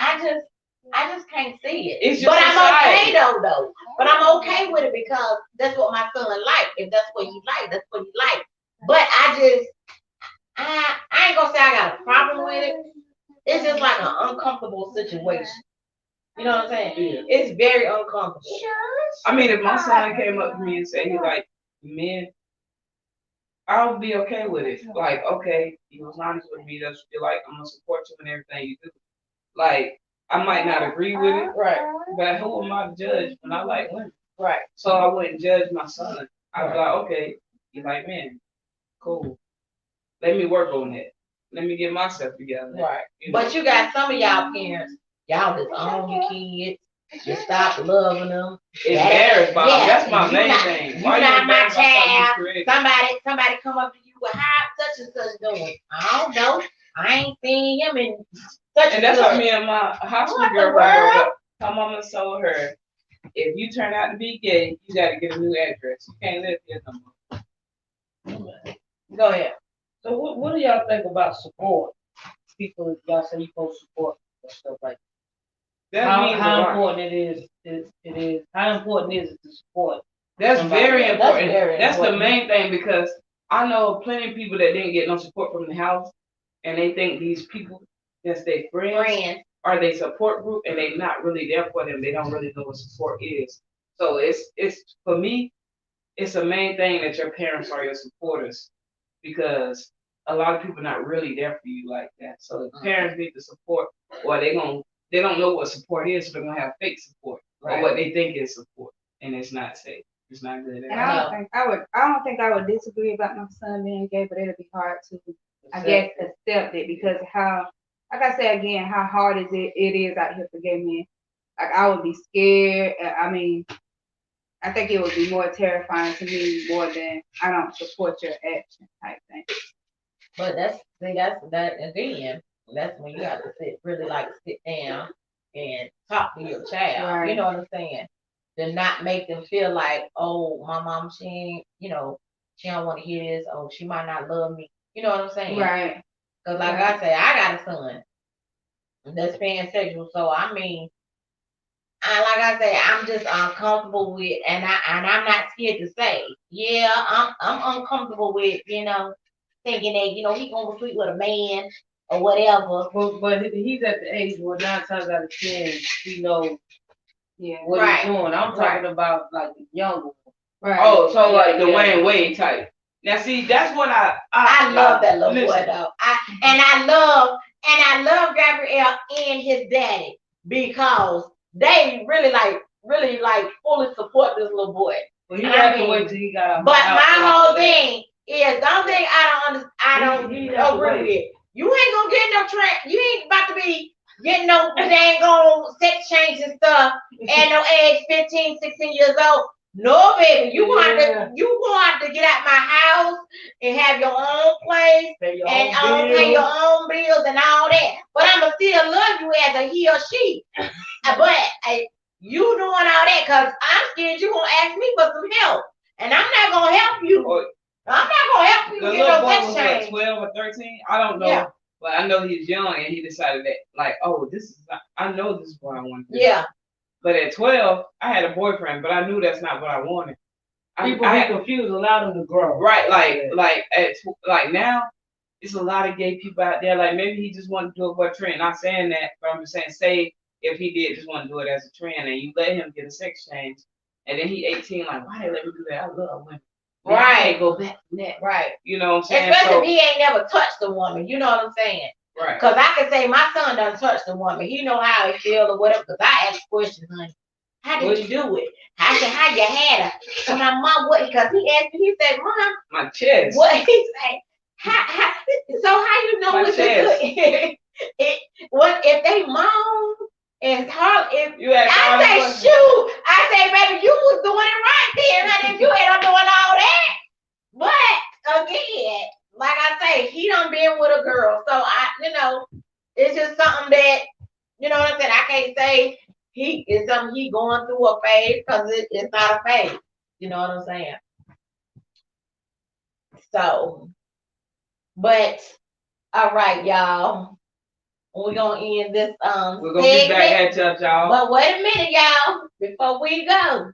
I just can't see it. It's just but I'm society. okay though. But I'm okay with it because that's what my son like. If that's what he like, that's what he like. But I ain't gonna say I got a problem with it. It's just like an uncomfortable situation. You know what I'm saying? Yeah. It's very uncomfortable. I mean, if my son came up to me and said he like men, I'll be okay with it. Like, okay, you was honest with me. That's what you like. I'm gonna support you in everything you do. Like, I might not agree with it, Right. but who am I to judge when I like women? Right. So I wouldn't judge my son. I'd be like, okay, you like men, cool. Let me work on that. Let me get myself together. Right. You know? But you got some of y'all parents, y'all just own your kids. You stop loving them. Embarrassed by them. That's my you main not- thing. You Why you not my embarrassed by something you child. created? Somebody come up to you with how such and such doing. I don't know. I ain't seen him in such And that's how such. me and my high school What the girlfriend broke world? up. My mama told her, if you turn out to be gay, you gotta get a new address. You can't live here no more. Go ahead. So what do y'all think about support? People, y'all say you supposed to support and stuff like that. That means a How lot. important it is, how important is it to support? That's somebody? very That's important. very That's the important. main thing because I know plenty of people that didn't get no support from the house and they think these people that's their friends Friends. are they support group and they not really there for them. They don't really know what support is. So it's for me, it's the main thing that your parents are your supporters because a lot of people not really there for you like that. So the parents need to support or they don't know what support is, so they're gonna have fake support or what they think is support. And it's not safe. It's not good And at I all. don't think I would disagree about my son being gay, but it'll be hard to, I guess, accept it because like I said again, how hard it is out here for gay men. Like I would be scared. I mean, I think it would be more terrifying to me more than I don't support your action type thing. But that's that again. That's when you have to sit down and talk to your child. Right. You know what I'm saying? To not make them feel like, oh, my mom, she ain't, she don't want to hear this. Oh, she might not love me. You know what I'm saying? Right. Because like I say, I got a son that's pansexual. So I mean, like I say, I'm just uncomfortable with, and I'm not scared to say, yeah, I'm uncomfortable with, thinking that, he gonna sleep with a man or whatever. But he's at the age where 9 times out of 10 he knows what Right. he's doing. I'm talking about like the younger one. Right. Oh, so like the Yeah. Wayne Wade type. Now see, that's what I love that little boy listen. though. I love Gabrielle and his daddy because they really fully support this little boy. But he I had to mean, wait till he got out. But my whole thing is the only thing I don't He out the agree way. with. You ain't gonna get no you ain't about to be getting no dang on sex change and stuff and no age 15, 16 years old. No, baby, you gonna have to get out my house and have your own place Pay your and own pay your bills. own bills and all that. But I'ma still love you as a he or she. But you doing all that because I'm scared you gonna ask me for some help, and I'm not gonna help you. Or- I'm not gonna help you The get little no boy sex was change. what, 12 or 13? I don't know. Yeah. But I know he's young and he decided that, like, oh, this is not, I know this is what I want to do. Yeah, But at 12, I had a boyfriend, but I knew that's not what I wanted. People be confused, allow them to grow. Right, like now, it's a lot of gay people out there. Like maybe he just wanted to do it for a trend. Not saying that, but I'm just saying, say if he did just want to do it as a trend, and you let him get a sex change, and then he 18, like why they let me do that? I love women. Man, I right. can't go back from that. Right. You know what I'm saying? Especially So, if he ain't never touched a woman. You know what I'm saying? right. Because I can say my son done touched a woman. He know how he feel or whatever. Because I ask questions, honey. How did you do it? I said, how you had her? So my mom, what? Because he asked me, he said, Mom, My chest. what? He said, so how you know My what chest. what if they moan and hard if You asked all the I say questions. shoot, I say baby you was doing it right then, honey, if you ain't up doing all that. But again, like I say, he done been with a girl. So it's just something that, you know what I'm saying? I can't say it's something he going through a phase because it's not a phase. You know what I'm saying? So, but all right, y'all. We're gonna end this We're gonna be back segment. at y'all. But wait a minute, y'all. Before we go,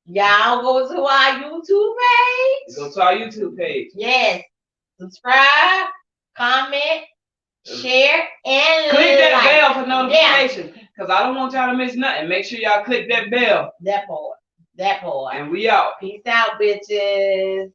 y'all go to our YouTube page. Go to our YouTube page. Yes. Subscribe, comment, share, and Click that like. bell for notification. Because I don't want y'all to miss nothing. Make sure y'all click that bell. That part. And we out. Peace out, bitches.